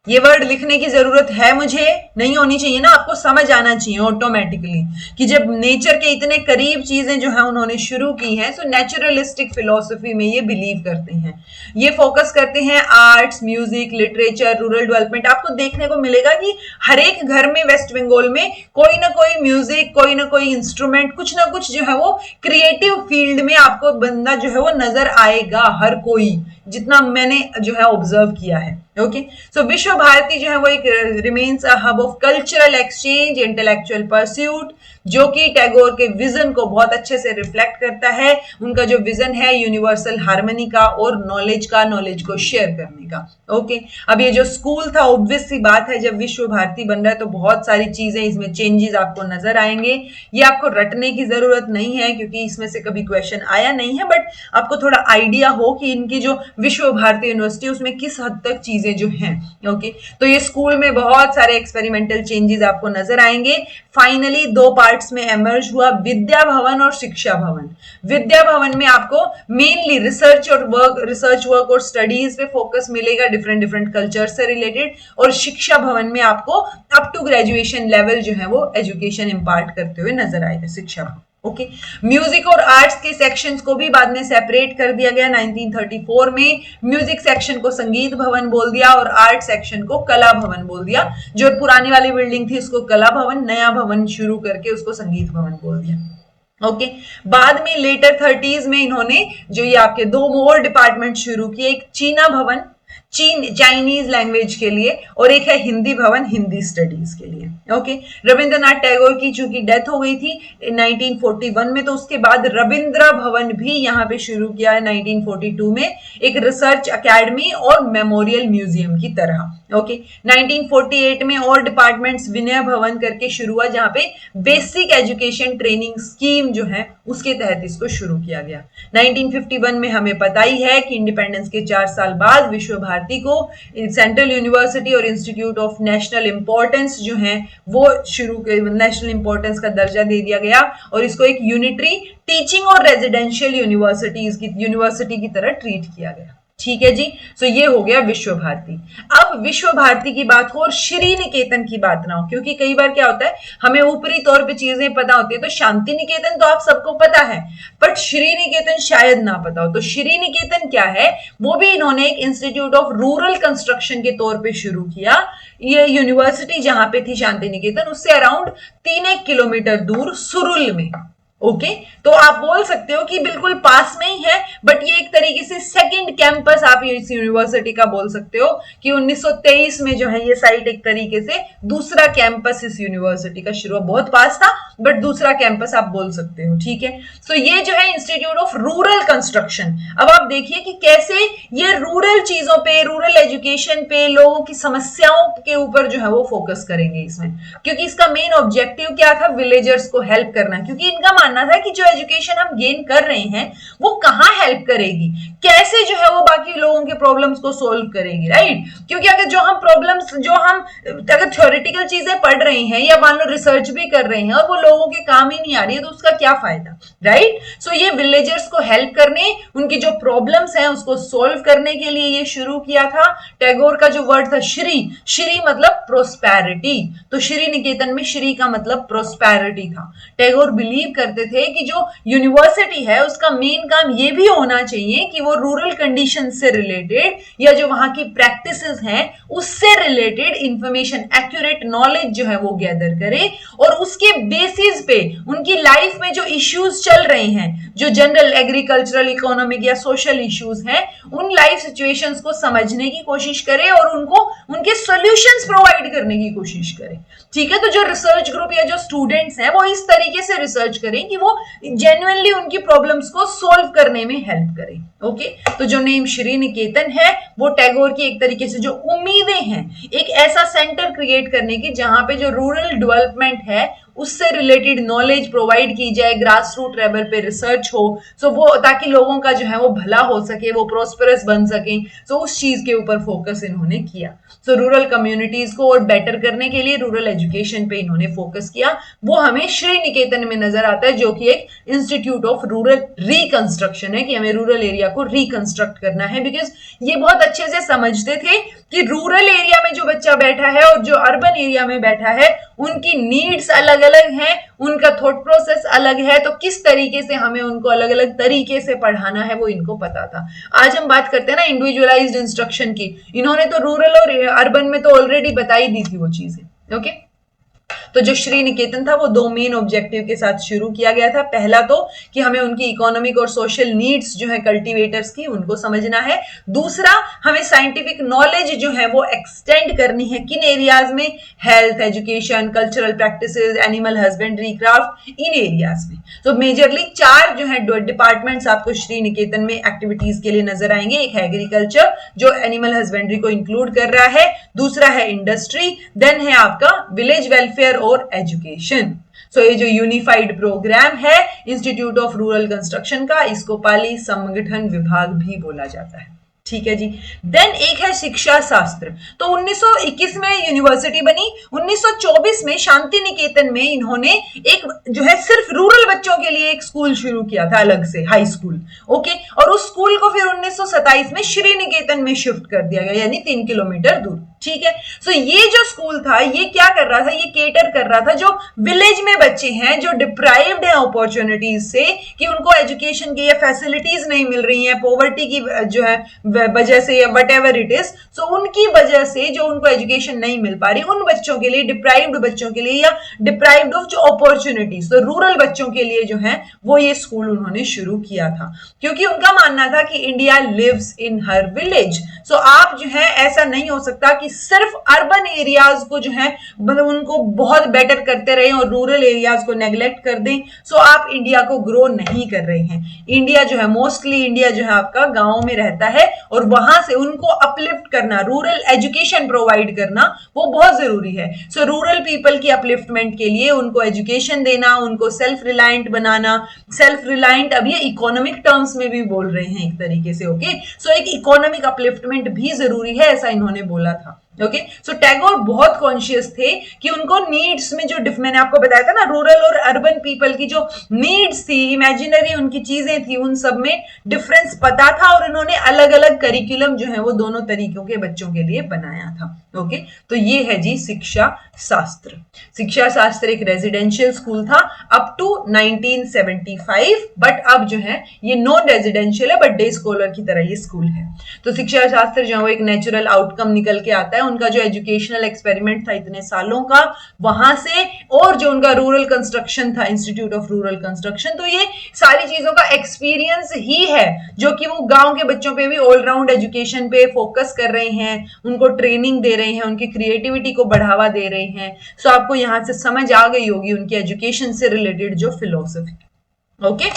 ये वर्ड लिखने की जरूरत है मुझे? नहीं होनी चाहिए ना, आपको समझ आना चाहिए ऑटोमेटिकली कि जब नेचर के इतने करीब चीजें जो है उन्होंने शुरू की हैं। सो नेचुरलिस्टिक फिलोसफी में ये बिलीव करते हैं, ये फोकस करते हैं arts, music, literature, rural development. आपको देखने को मिलेगा कि हर एक घर में वेस्ट बंगाल में कोई ना कोई म्यूजिक, कोई ना कोई इंस्ट्रूमेंट, कुछ ना कुछ जो है वो क्रिएटिव फील्ड में आपको बंदा जो है वो नजर आएगा, हर कोई, जितना मैंने जो है ऑब्जर्व किया है। ओके, सो विश्व भारती जो है वो एक remains a hub of cultural exchange, intellectual pursuit, जो कि टैगोर के विजन को बहुत अच्छे से रिफ्लेक्ट करता है। उनका जो विजन है यूनिवर्सल हार्मनी का और नॉलेज का, नॉलेज को शेयर करने का। ओके, अब ये जो स्कूल था, ऑब्वियस सी बात है जब विश्व भारती बन रहा है तो बहुत सारी चीजें इसमें चेंजेस आपको नजर आएंगे। ये आपको रटने की जरूरत नहीं है क्योंकि इसमें से कभी क्वेश्चन आया नहीं है, बट आपको थोड़ा आइडिया हो कि इनकी जो विश्व भारती यूनिवर्सिटी उसमें किस हद तक चीजें जो हैं। ओके, तो ये स्कूल में बहुत सारे एक्सपेरिमेंटल चेंजेस आपको नजर आएंगे। फाइनली दो पार्ट्स में एमर्ज हुआ, विद्या भवन और शिक्षा भवन। विद्या भवन में आपको मेनली रिसर्च वर्क और स्टडीज पे फोकस मिलेगा, डिफरेंट डिफरेंट कल्चर से रिलेटेड। और शिक्षा भवन में आपको अप टू ग्रेजुएशन लेवल जो है वो एजुकेशन इंपार्ट करते हुए नजर आएगा, शिक्षा भवन। ओके, म्यूजिक और आर्ट्स के सेक्शंस को भी बाद में सेपरेट कर दिया गया 1934 में। म्यूजिक सेक्शन को संगीत भवन बोल दिया और आर्ट सेक्शन को कला भवन बोल दिया। जो पुरानी वाली बिल्डिंग थी उसको कला भवन, नया भवन शुरू करके उसको संगीत भवन बोल दिया। ओके, बाद में लेटर 30s में इन्होंने जो ये आपके दो मोर डिपार्टमेंट शुरू किए, एक चीना भवन चाइनीज लैंग्वेज के लिए और एक है हिंदी भवन, हिंदी स्टडीज के लिए। ओके, रविंद्रनाथ टैगोर की चूंकि डेथ हो गई थी 1941 में, तो उसके बाद रविंद्र भवन भी यहाँ पे शुरू किया है 1942 में, एक रिसर्च अकेडमी और मेमोरियल म्यूजियम की तरह। ओके, 1948 में और डिपार्टमेंट्स विनय भवन करके शुरू हुआ, जहां पे बेसिक एजुकेशन ट्रेनिंग स्कीम जो है उसके तहत इसको शुरू किया गया। 1951 में हमें पता ही है कि इंडिपेंडेंस के 4 साल बाद विश्व भारती को सेंट्रल यूनिवर्सिटी और इंस्टीट्यूट ऑफ नेशनल इंपॉर्टेंस जो है वो शुरू नेशनल इंपॉर्टेंस का दर्जा दे दिया गया और इसको एक यूनिटरी टीचिंग और रेजिडेंशियल यूनिवर्सिटी की तरह ट्रीट किया गया। ठीक है जी, सो ये हो गया विश्व भारती। अब विश्व भारती की बात हो और श्री निकेतन की बात ना हो, क्योंकि कई बार क्या होता है हमें ऊपरी तौर पे चीजें पता होती है, तो शांति निकेतन तो आप सबको पता है बट श्री निकेतन शायद ना पता हो। तो श्री निकेतन क्या है, वो भी इन्होंने एक इंस्टीट्यूट ऑफ रूरल कंस्ट्रक्शन के तौर पे शुरू किया। ये यूनिवर्सिटी जहां पे थी शांति निकेतन, उससे अराउंड 3 किलोमीटर दूर सुरुल में। ओके, तो आप बोल सकते हो कि बिल्कुल पास में ही है, बट ये एक तरीके से सेकंड कैंपस आप इस यूनिवर्सिटी का बोल सकते हो कि 1923 में जो है ये साइट एक तरीके से दूसरा कैंपस इस यूनिवर्सिटी का शुरू, बहुत पास था बट दूसरा कैंपस आप बोल सकते हो। ठीक है, सो ये जो है इंस्टीट्यूट ऑफ रूरल कंस्ट्रक्शन। अब आप देखिए कि कैसे ये रूरल चीजों पे, रूरल एजुकेशन पे, लोगों की समस्याओं के ऊपर जो है वो फोकस करेंगे इसमें, क्योंकि इसका मेन ऑब्जेक्टिव क्या था, विलेजर्स को हेल्प करना। क्योंकि इनका मानना था कि जो एजुकेशन हम गेन कर रहे हैं वो कहां हेल्प करेगी, कैसे जो है वो बाकी लोगों के प्रॉब्लम्स को सोल्व करेगी, राइट। क्योंकि अगर हम अगर थ्योरेटिकल चीजें पढ़ रहे हैं या मान लो रिसर्च भी कर रहे हैं और वो लोगों के काम ही नहीं आ रही है, तो उसका क्या फायदा, राइट। सो ये विलेजर्स को हेल्प करने, उनकी जो प्रॉब्लम्स हैं उसको सोल्व करने के लिए ये शुरू किया था। टैगोर का जो वर्ड था श्री मतलब प्रोस्पेरिटी, तो श्री निकेतन में श्री का मतलब प्रोस्पेरिटी था। टैगोर बिलीव करते करते थे कि जो यूनिवर्सिटी है उसका मेन काम ये भी होना चाहिए कि वो रूरल कंडीशन से रिलेटेड या जो वहां की प्रैक्टिसेस हैं उससे रिलेटेड इंफॉर्मेशन, एक्यूरेट नॉलेज जो है वो गैदर करे और उसके बेसिस पे उनकी लाइफ में जो इश्यूज चल रहे हैं, जो जनरल एग्रीकल्चरल इकोनॉमिक या सोशल इश्यूज हैं, उन लाइफ सिचुएशंस को समझने की कोशिश करे और उनको उनके सॉल्यूशंस प्रोवाइड करने की कोशिश करे। ठीक है, तो जो रिसर्च ग्रुप या जो स्टूडेंट्स हैं वो इस तरीके से रिसर्च करें कि वो जेन्युइनली उनकी प्रॉब्लम्स को सॉल्व करने में हेल्प करें। ओके, तो जो नेम श्री निकेतन है वो टैगोर की एक तरीके से जो उम्मीदें हैं एक ऐसा सेंटर क्रिएट करने की जहां पे जो रूरल डेवलपमेंट है उससे रिलेटेड नॉलेज प्रोवाइड की जाए, ग्रास रूट लेवल पे रिसर्च हो, सो वो ताकि लोगों का जो है वो भला हो सके, वो प्रोस्पेरस बन सके, सो उस चीज के ऊपर फोकस इन्होंने किया। सो रूरल कम्युनिटीज को और बेटर करने के लिए रूरल एजुकेशन पे इन्होंने फोकस किया। वो हमें श्री निकेतन में नजर आता है जो कि एक इंस्टीट्यूट ऑफ रूरल रिकंस्ट्रक्शन है कि हमें रूरल एरिया को रिकंस्ट्रक्ट करना है, बिकॉज ये बहुत अच्छे से समझते थे कि रूरल एरिया में जो बच्चा बैठा है और जो अर्बन एरिया में बैठा है उनकी नीड्स अलग अलग हैं, उनका थॉट प्रोसेस अलग है, तो किस तरीके से हमें उनको अलग अलग तरीके से पढ़ाना है वो इनको पता था। आज हम बात करते हैं ना इंडिविजुअलाइज्ड इंस्ट्रक्शन की, इन्होंने तो रूरल और अर्बन में तो ऑलरेडी बताई दी थी वो चीजें। ओके, तो जो श्री निकेतन था वो दो मेन ऑब्जेक्टिव के साथ शुरू किया गया था। पहला तो कि हमें उनकी इकोनॉमिक और सोशल नीड्स जो है कल्टीवेटर्स की उनको समझना है। दूसरा, हमें साइंटिफिक नॉलेज जो है वो एक्सटेंड करनी है किन एरियाज में, health, education, cultural practices, animal husbandry, craft, इन एरियाज में। तो मेजरली चार जो है डिपार्टमेंट्स आपको श्री निकेतन में एक्टिविटीज के लिए नजर आएंगे। एक है एग्रीकल्चर जो एनिमल हस्बेंड्री को इंक्लूड कर रहा है, दूसरा है इंडस्ट्री, देन है आपका विलेज वेलफेयर और एजुकेशन। सो ये जो यूनिफाइड प्रोग्राम है इंस्टीट्यूट ऑफ रूरल कंस्ट्रक्शन का, इसको पाली संगठन विभाग भी बोला जाता है। ठीक है जी। देन एक है शिक्षा शास्त्र। तो 1921 में यूनिवर्सिटी बनी, 1924 में शांति निकेतन में इन्होंने एक जो है सिर्फ रूरल बच्चों के लिए एक स्कूल शुरू किया था अलग से, हाई स्कूल। ओके, और उस स्कूल को फिर 1927 में श्री निकेतन में शिफ्ट कर दिया गया, यानी 3 किलोमीटर दूर। ठीक है, सो ये जो स्कूल था ये क्या कर रहा था, ये केटर कर रहा था जो विलेज में बच्चे हैं जो डिप्राइव्ड है अपॉर्चुनिटीज से, कि उनको एजुकेशन की या फैसिलिटीज नहीं मिल रही है, पॉवर्टी की जो है वजह से या वट एवर इट इज, सो उनकी वजह से जो उनको एजुकेशन नहीं मिल पा रही, उन बच्चों के लिए, डिप्राइव्ड बच्चों के लिए या डिप्राइव्ड ऑफ जो अपॉर्चुनिटीज, तो रूरल बच्चों के लिए जो है वो ये स्कूल उन्होंने शुरू किया था, क्योंकि उनका मानना था कि India lives in her village. So आप जो है ऐसा नहीं हो सकता कि सिर्फ अर्बन एरियाज को जो है मतलब उनको बहुत बेटर करते रहे और रूरल एरियाज को नेग्लेक्ट कर दें। सो आप इंडिया को ग्रो नहीं कर रहे हैं। इंडिया जो है मोस्टली इंडिया जो है आपका गांवों में रहता है और वहां से उनको अपलिफ्ट करना, रूरल एजुकेशन प्रोवाइड करना वो बहुत जरूरी है। सो रूरल पीपल की अपलिफ्टमेंट के लिए उनको एजुकेशन देना, उनको सेल्फ रिलायंट बनाना, सेल्फ रिलायंट अब ये इकोनॉमिक टर्म्स में भी बोल रहे हैं एक तरीके से। ओके, सो एक इकोनॉमिक अपलिफ्टमेंट भी जरूरी है, ऐसा इन्होंने बोला था। ओके, सो टैगोर बहुत कॉन्शियस थे कि उनको नीड्स में जो मैंने आपको बताया था ना, रूरल और अर्बन पीपल की जो नीड्स थी, इमेजिनरी उनकी चीजें थी, उन सब में डिफरेंस पता था और इन्होंने अलग अलग करिकुलम जो है वो दोनों तरीकों के बच्चों के लिए बनाया था। ओके, तो ये है जी शिक्षा शास्त्र। शिक्षा शास्त्र एक रेजिडेंशियल स्कूल था अप टू 1975, बट अब जो है ये नॉन रेजिडेंशियल है, बट डे स्कॉलर की तरह ये स्कूल है। तो शिक्षा शास्त्र जो है एक नेचुरल आउटकम निकल के आता है उनका जो एजुकेशनल एक्सपेरिमेंट था इतने सालों का, वहां से, और जो उनका रूरल कंस्ट्रक्शन था, इंस्टीट्यूट ऑफ रूरल कंस्ट्रक्शन, तो ये सारी चीजों का एक्सपीरियंस ही है जो कि वो गांव के बच्चों पे भी ऑलराउंड एजुकेशन पे फोकस कर रहे हैं, उनको ट्रेनिंग दे रहे हैं, उनकी क्रिएटिविटी को बढ़ावा दे रहे हैं। सो आपको यहां से समझ आ गई होगी उनकी एजुकेशन से रिलेटेड जो फिलोसफी। ओके,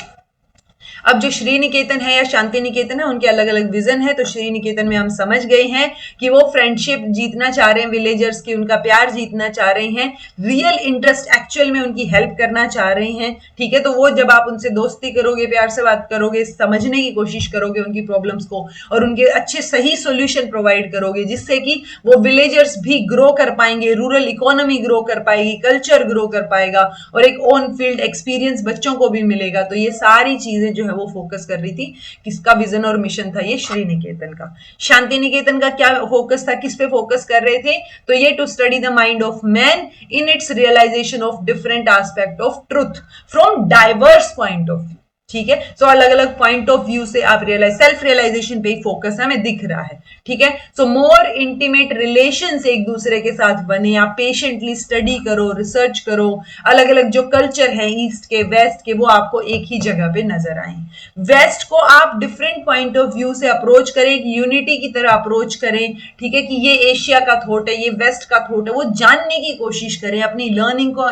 अब जो श्री निकेतन है या शांति निकेतन है उनके अलग अलग विजन है। तो श्री निकेतन में हम समझ गए हैं कि वो फ्रेंडशिप जीतना चाह रहे हैं विलेजर्स की, उनका प्यार जीतना चाह रहे हैं, रियल इंटरेस्ट एक्चुअल में उनकी हेल्प करना चाह रहे हैं। ठीक है, तो वो जब आप उनसे दोस्ती करोगे, प्यार से बात करोगे, समझने की कोशिश करोगे उनकी प्रॉब्लम्स को और उनके अच्छे सही सोल्यूशन प्रोवाइड करोगे, जिससे कि वो विलेजर्स भी ग्रो कर पाएंगे, रूरल इकोनॉमी ग्रो कर पाएगी, कल्चर ग्रो कर पाएगा और एक ऑन फील्ड एक्सपीरियंस बच्चों को भी मिलेगा। तो ये सारी चीजें जो है वो फोकस कर रही थी। किसका विजन और मिशन था? ये श्री निकेतन का। शांति निकेतन का क्या फोकस था, किस पे फोकस कर रहे थे? तो ये to study the mind of man in its realisation of different aspect of truth from diverse point of view. ठीक है, सो अलग अलग पॉइंट ऑफ व्यू से आप सेल्फ रियलाइजेशन पे ही फोकस है, हमें दिख रहा है। ठीक है, सो मोर इंटीमेट रिलेशंस एक दूसरे के साथ बने, आप पेशेंटली स्टडी करो, रिसर्च करो, अलग अलग जो कल्चर है ईस्ट के वेस्ट के वो आपको एक ही जगह पे नजर आए। वेस्ट को आप डिफरेंट पॉइंट ऑफ व्यू से अप्रोच करें, एक यूनिटी की तरह अप्रोच करें। ठीक है, कि ये एशिया का थॉट है, ये वेस्ट का थॉट है, वो जानने की कोशिश करें, अपनी लर्निंग को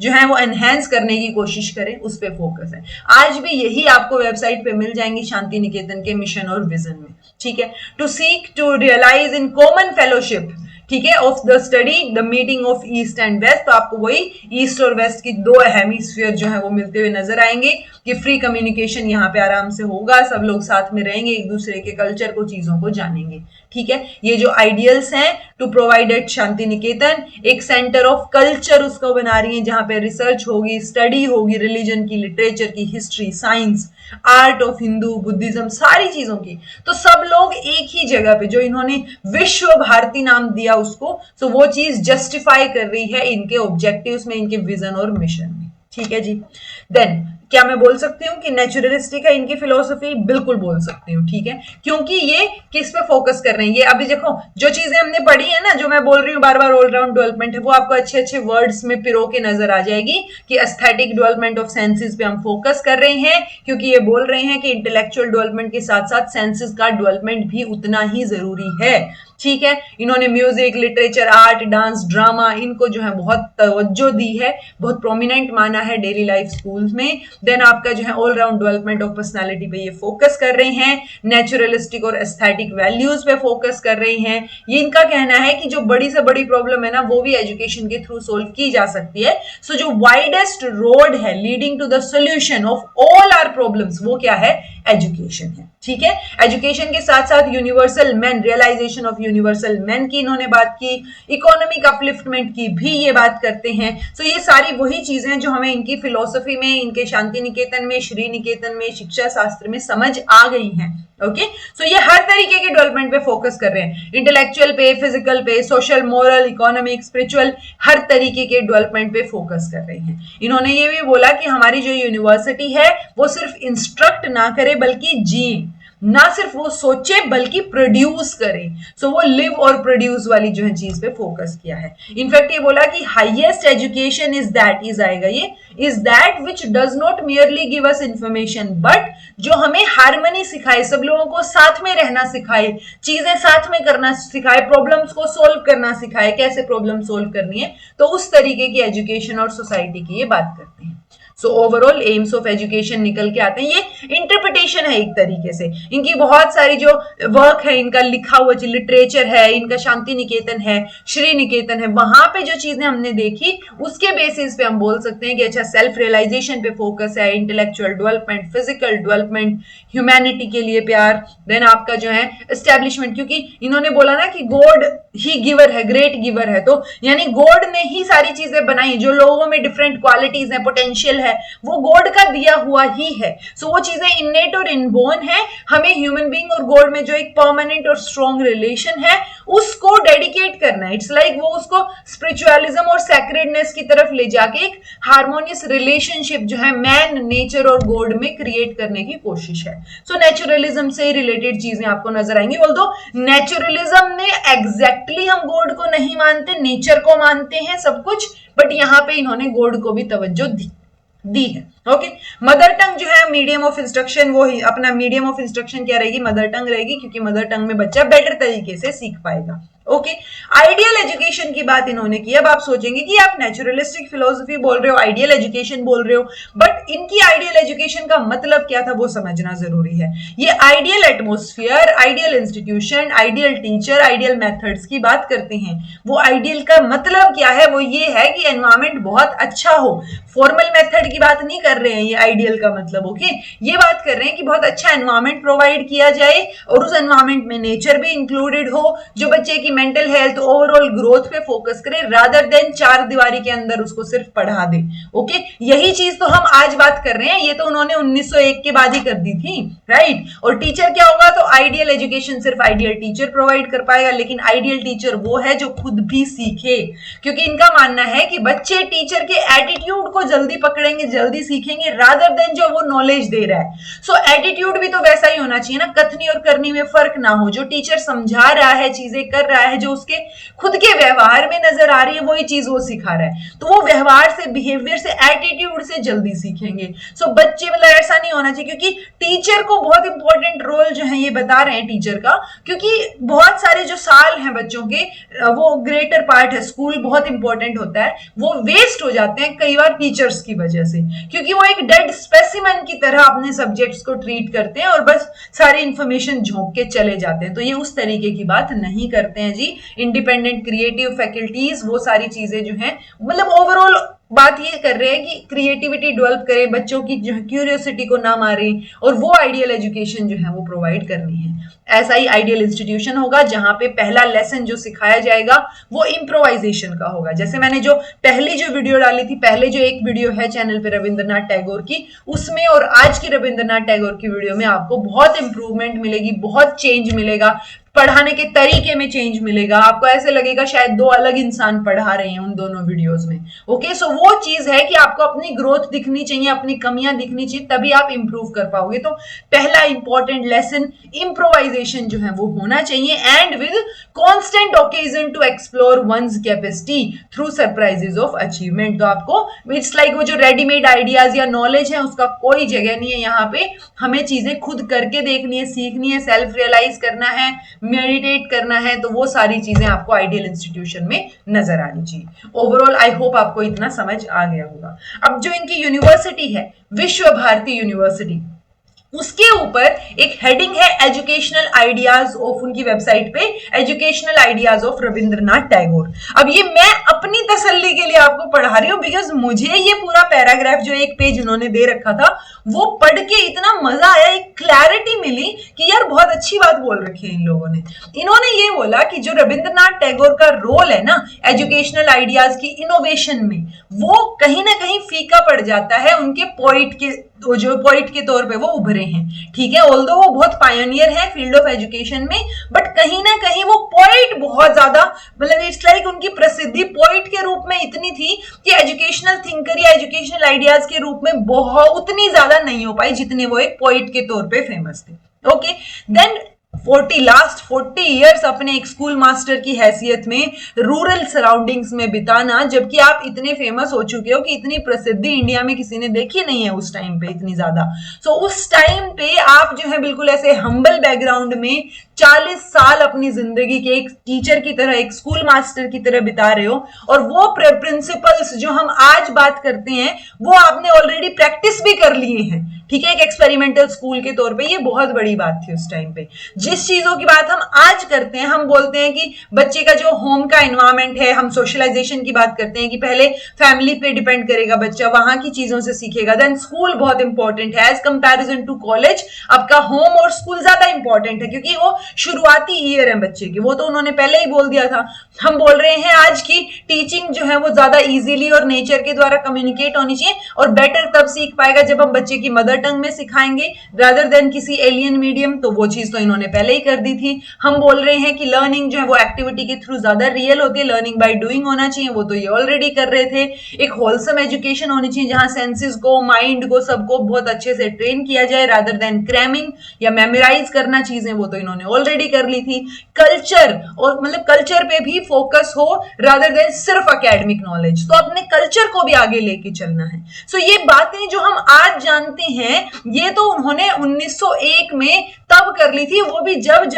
जो है वो एनहेंस करने की कोशिश करें, उस पर फोकस है। आज भी यही आपको वेबसाइट पे मिल जाएंगी शांति निकेतन के मिशन और विजन में। ठीक है, to seek to realise in common fellowship, ठीक है, of the study the meeting of east and west. तो आपको वही ईस्ट और वेस्ट की दो हेमिस्फीयर जो है वो मिलते हुए नजर आएंगे कि फ्री कम्युनिकेशन यहाँ पे आराम से होगा, सब लोग साथ में रहेंगे, एक दूसरे के कल्चर को, चीजों को जानेंगे। ठीक है, ये जो आइडियल्स हैं to provide eight Shanti Niketan, एक सेंटर ऑफ कल्चर उसको बना रही है जहां पे रिसर्च होगी, स्टडी होगी, रिलीजन की, लिटरेचर की, history, science, art of Hindu, Buddhism, सारी चीजों की। तो सब लोग एक ही जगह पे, जो इन्होंने विश्व भारती नाम दिया उसको, सो वो चीज जस्टिफाई कर रही है इनके ऑब्जेक्टिव्स में, इनके विजन और मिशन में। ठीक है जी। देन क्या मैं बोल सकती हूँ कि नेचुरलिस्टिक है इनकी फिलोसफी? बिल्कुल बोल सकती हूँ। ठीक है, क्योंकि ये किस पे फोकस कर रहे हैं? ये अभी देखो जो चीजें हमने पढ़ी है ना, जो मैं बोल रही हूँ बार बार, ऑलराउंड डेवलपमेंट है, वो आपको अच्छे अच्छे वर्ड्स में पिरो के नजर आ जाएगी कि एस्थेटिक डेवलपमेंट ऑफ सेंसेस पे हम फोकस कर रहे हैं, क्योंकि ये बोल रहे हैं कि इंटेलेक्चुअल डेवलपमेंट के साथ साथ सेंसेस का डेवलपमेंट भी उतना ही जरूरी है। ठीक है, इन्होंने music, literature, art, dance, drama, इनको जो है बहुत तवज्जो दी है, बहुत प्रोमिनेंट माना है डेली लाइफ स्कूल्स में। देन आपका जो है all round development of personality पे ये फोकस कर रहे हैं, नेचुरलिस्टिक और एस्थेटिक वैल्यूज पे फोकस कर रहे हैं। ये इनका कहना है कि जो बड़ी से बड़ी प्रॉब्लम है ना, वो भी एजुकेशन के थ्रू सोल्व की जा सकती है। सो जो वाइडेस्ट रोड है leading to the solution of all our problems, वो क्या है? एजुकेशन है। ठीक है, एजुकेशन के साथ साथ universal man, realisation of universal man की इन्होंने बात की, इकोनॉमिक अपलिफ्टमेंट की भी ये बात करते हैं। सो ये सारी वही चीजें जो हमें इनकी फिलोसफी में, इनके शांति निकेतन में, श्री निकेतन में, शिक्षा शास्त्र में समझ आ गई हैं। ओके, सो ये हर तरीके के डेवलपमेंट पे फोकस कर रहे हैं, इंटेलेक्चुअल पे, फिजिकल पे, सोशल, मोरल, इकोनॉमिक, स्पिरिचुअल, हर तरीके के डेवलपमेंट पे फोकस कर रहे हैं। इन्होंने ये भी बोला कि हमारी जो यूनिवर्सिटी है वो सिर्फ इंस्ट्रक्ट ना करे बल्कि जिए, ना सिर्फ वो सोचे बल्कि प्रोड्यूस करे। सो वो लिव और प्रोड्यूस वाली जो है चीज पे फोकस किया है। इनफैक्ट ये बोला कि highest education is that, is आएगा ये, is that which does not merely give us information but जो हमें हार्मनी सिखाए, सब लोगों को साथ में रहना सिखाए, चीजें साथ में करना सिखाए, प्रॉब्लम्स को सोल्व करना सिखाए, कैसे प्रॉब्लम सोल्व करनी है। तो उस तरीके की एजुकेशन और सोसाइटी की ये बात करते हैं। So overall AIIMS of education निकल के आते हैं। ये इंटरप्रिटेशन है एक तरीके से, इनकी बहुत सारी जो वर्क है, इनका लिखा हुआ जो लिटरेचर है, इनका शांति निकेतन है, श्री निकेतन है, वहां पे जो चीजें हमने देखी उसके बेसिस पे हम बोल सकते हैं कि अच्छा सेल्फ रियलाइजेशन पे फोकस है, intellectual development, physical development, humanity के लिए प्यार, देन आपका जो है एस्टेब्लिशमेंट, क्योंकि इन्होंने बोला ना कि गॉड ही गिवर है, ग्रेट गिवर है, तो यानी गॉड ने ही सारी चीजें बनाई, जो लोगों में डिफरेंट क्वालिटीज है, पोटेंशियल है, वो गॉड का दिया हुआ ही है। सो वो चीजें इननेट और इनबोर्न है। हमें ह्यूमन बीइंग और गॉड में जो एक परमानेंट और स्ट्रॉन्ग रिलेशन है उसको डेडिकेट करना है। इट्स लाइक वो उसको स्पिरिचुअलिज्म और सैक्रेडनेस की तरफ ले जाके एक हार्मोनियस रिलेशनशिप जो है मैन, नेचर और गॉड में क्रिएट करने की कोशिश है। सो नेचुरलिज्म से रिलेटेड चीजें आपको नजर आएंगी। ऑल्दो नेचुरलिज्म में एग्जैक्टली हम गॉड को नहीं मानते, नेचर को मानते हैं सब कुछ, बट यहाँ पे इन्होंने गॉड को भी तवज्जो दी है। ओके, मदर टंग जो है मीडियम ऑफ इंस्ट्रक्शन, वो ही अपना मीडियम ऑफ इंस्ट्रक्शन क्या रहेगी? मदर टंग रहेगी, क्योंकि मदर टंग में बच्चा बेटर तरीके से सीख पाएगा। ओके, आइडियल एजुकेशन की बात इन्होंने की। अब आप सोचेंगे कि आप नेचुरलिस्टिक फिलोसफी बोल रहे हो, आइडियल एजुकेशन बोल रहे हो, बट इनकी आइडियल एजुकेशन का मतलब क्या था वो समझना जरूरी है। ये ideal atmosphere, ideal institution, ideal teacher, ideal methods की बात करते हैं। वो आइडियल का मतलब क्या है? वो ये है कि एनवायरमेंट बहुत अच्छा हो। फॉर्मल मेथड की बात नहीं कर रहे हैं ये आइडियल का मतलब। ओके, ये बात कर रहे हैं कि बहुत अच्छा एनवायरमेंट प्रोवाइड किया जाए और उस एनवायरमेंट में नेचर भी इंक्लूडेड हो, जो बच्चे की मेंटल हेल्थ, ओवरऑल ग्रोथ पे फोकस करे, रादर देन चार दीवारी के अंदर उसको सिर्फ पढ़ा दे। ओके, यही चीज तो हम आज बात कर रहे हैं, ये तो उन्होंने 1901 के बाद ही कर दी थी, राइट। और टीचर क्या होगा, तो आइडियल एजुकेशन सिर्फ आइडियल टीचर प्रोवाइड कर पाएगा, लेकिन आइडियल टीचर वो है जो खुद भी सीखे, क्योंकि इनका मानना है कि बच्चे टीचर के एटीट्यूड को जल्दी पकड़ेंगे, जल्दी सीखेंगे, रादर देन जो वो नॉलेज दे रहा है। सो एटीट्यूड भी तो वैसा ही होना चाहिए ना, कथनी और करनी में फर्क ना हो, जो टीचर समझा रहा है, चीजें कर रहा है, जो उसके खुद के व्यवहार में नजर आ रही है वही चीज वो सिखा रहा है, तो वो व्यवहार से, बिहेवियर से, एटीट्यूड से जल्दी सीखेंगे। सो बच्चे मतलब ऐसा नहीं होना चाहिए, क्योंकि टीचर को बहुत इंपॉर्टेंट रोल जो है ये बता रहे हैं टीचर का, क्योंकि बहुत सारे जो साल हैं बच्चों के, वो ग्रेटर पार्ट है, स्कूल बहुत इंपॉर्टेंट होता है, वो वेस्ट हो जाते हैं कई बार टीचर्स की वजह से, क्योंकि वो एक डेड स्पेसिमेन की तरह अपने सब्जेक्ट्स को ट्रीट करते हैं और बस सारी इंफॉर्मेशन झोंक के चले जाते हैं। तो ये उस तरीके की बात नहीं करते हैं जी। इंडिपेंडेंट क्रिएटिव फैकल्टीज, वो सारी चीजें जो हैं, मतलब ओवरऑल बात ये कर रहे हैं कि क्रिएटिविटी डेवलप करें, बच्चों की जो है क्यूरियोसिटी को ना मारें, और वो आइडियल एजुकेशन जो है वो प्रोवाइड करनी है। ऐसा ही आइडियल इंस्टीट्यूशन होगा जहां पे पहला लेसन जो सिखाया जाएगा वो इम्प्रोवाइजेशन का होगा। जैसे मैंने जो पहली जो वीडियो डाली थी, पहले जो एक वीडियो है चैनल पे रविंद्रनाथ टैगोर की, उसमें और आज की रविंद्रनाथ टैगोर की वीडियो में आपको बहुत इंप्रूवमेंट मिलेगी, बहुत चेंज मिलेगा, पढ़ाने के तरीके में चेंज मिलेगा, आपको ऐसे लगेगा शायद दो अलग इंसान पढ़ा रहे हैं उन दोनों वीडियोस में। ओके, सो वो चीज है कि आपको अपनी ग्रोथ दिखनी चाहिए, अपनी कमियां दिखनी चाहिए, तभी आप इंप्रूव कर पाओगे। तो पहला इंपॉर्टेंट लेसन इम्प्रोवाइजेशन जो है वो होना चाहिए, and with constant occasion to explore one's capacity through surprises of achievement. तो आपको इट्स लाइक वो जो रेडीमेड आइडियाज या नॉलेज है उसका कोई जगह नहीं है, यहाँ पे हमें चीजें खुद करके देखनी है, सीखनी है, सेल्फ रियलाइज करना है, मेडिटेट करना है, तो वो सारी चीजें आपको आइडियल इंस्टीट्यूशन में नजर आनी चाहिए। ओवरऑल आई होप आपको इतना समझ आ गया होगा। अब जो इनकी यूनिवर्सिटी है, विश्व भारती यूनिवर्सिटी, उसके ऊपर एक हेडिंग है एजुकेशनल आइडियाज ऑफ, उनकी वेबसाइट पे educational ideas of Rabindranath Tagore. अब ये मैं अपनी तसल्ली के लिए आपको पढ़ा रही हूँ, बिकॉज मुझे ये पूरा पैराग्राफ जो एक पेज उन्होंने दे रखा था वो पढ़ के इतना मजा आया, एक क्लैरिटी मिली कि यार बहुत अच्छी बात बोल रखी है इन लोगों ने। इन्होंने ये बोला कि जो रविंद्रनाथ टैगोर का रोल है ना एजुकेशनल आइडियाज की इनोवेशन में, वो कहीं ना कहीं फीका पड़ जाता है उनके पोइट के, जो पोइट के तौर पे वो उभरे हैं, ठीक है। ऑल्दो वो बहुत पायनियर है फील्ड ऑफ एजुकेशन में, बट कहीं ना कहीं वो पोइट बहुत ज्यादा, मतलब इट्स लाइक उनकी प्रसिद्धि पोइट के रूप में इतनी थी कि एजुकेशनल थिंकर या एजुकेशनल आइडियाज के रूप में बहुत उतनी ज्यादा नहीं हो पाई जितने वो एक पोइट के तौर पे फेमस थे। ओके, देन लास्ट 40 ईयर्स अपने एक स्कूल मास्टर की हैसियत में रूरल सराउंडिंग्स में बिताना, जबकि आप इतने फेमस हो चुके हो कि इतनी प्रसिद्धि इंडिया में किसी ने देखी नहीं है उस टाइम पे इतनी ज्यादा। सो उस टाइम पे आप जो है बिल्कुल ऐसे हम्बल बैकग्राउंड में 40 साल अपनी जिंदगी के एक टीचर की तरह, एक स्कूल मास्टर की तरह बिता रहे हो, और वो प्रिंसिपल्स जो हम आज बात करते हैं वो आपने ऑलरेडी प्रैक्टिस भी कर लिए हैं, ठीक है, एक एक्सपेरिमेंटल स्कूल के तौर पे। ये बहुत बड़ी बात थी उस टाइम पे। जिस चीजों की बात हम आज करते हैं, हम बोलते हैं कि बच्चे का जो होम का एनवायरमेंट है, हम सोशलाइजेशन की बात करते हैं कि पहले फैमिली पे डिपेंड करेगा बच्चा, वहां की चीजों से सीखेगा, देन स्कूल बहुत इंपॉर्टेंट है एज कंपैरिजन टू कॉलेज। आपका होम और स्कूल ज्यादा इंपॉर्टेंट है क्योंकि वो शुरुआती ईयर है बच्चे की, वो तो उन्होंने पहले ही बोल दिया था। हम बोल रहे हैं आज की टीचिंग जो है वो ज्यादा इजीली और नेचर के द्वारा कम्युनिकेट होनी चाहिए, और बेटर तब सीख पाएगा जब हम बच्चे की मदर टंग में सिखाएंगे रादर देन किसी एलियन मीडियम। तो वो चीज तो इन्होंने पहले ही कर दी थी। हम बोल रहे हैं कि लर्निंग जो है वो एक्टिविटी के थ्रू ज्यादा रियल होती है, लर्निंग बाय डूइंग होना चाहिए, वो तो ये ऑलरेडी कर रहे थे। एक होलसम एजुकेशन होनी चाहिए जहां सेंसेस को, माइंड को, सबको बहुत अच्छे से ट्रेन किया जाए रादर देन क्रैमिंग या मेमोराइज करना चीजें, वो तो इन्होंने ऑलरेडी कर ली थी। कल्चर, और मतलब कल्चर पे भी फोकस हो रादर देन सिर्फ एकेडमिक नॉलेज, तो अपने कल्चर को भी आगे लेके चलना है। सो ये बातें जो हम आज जानते हैं ये तो उन्होंने 1901 में तब कर ली थी, वो भी जब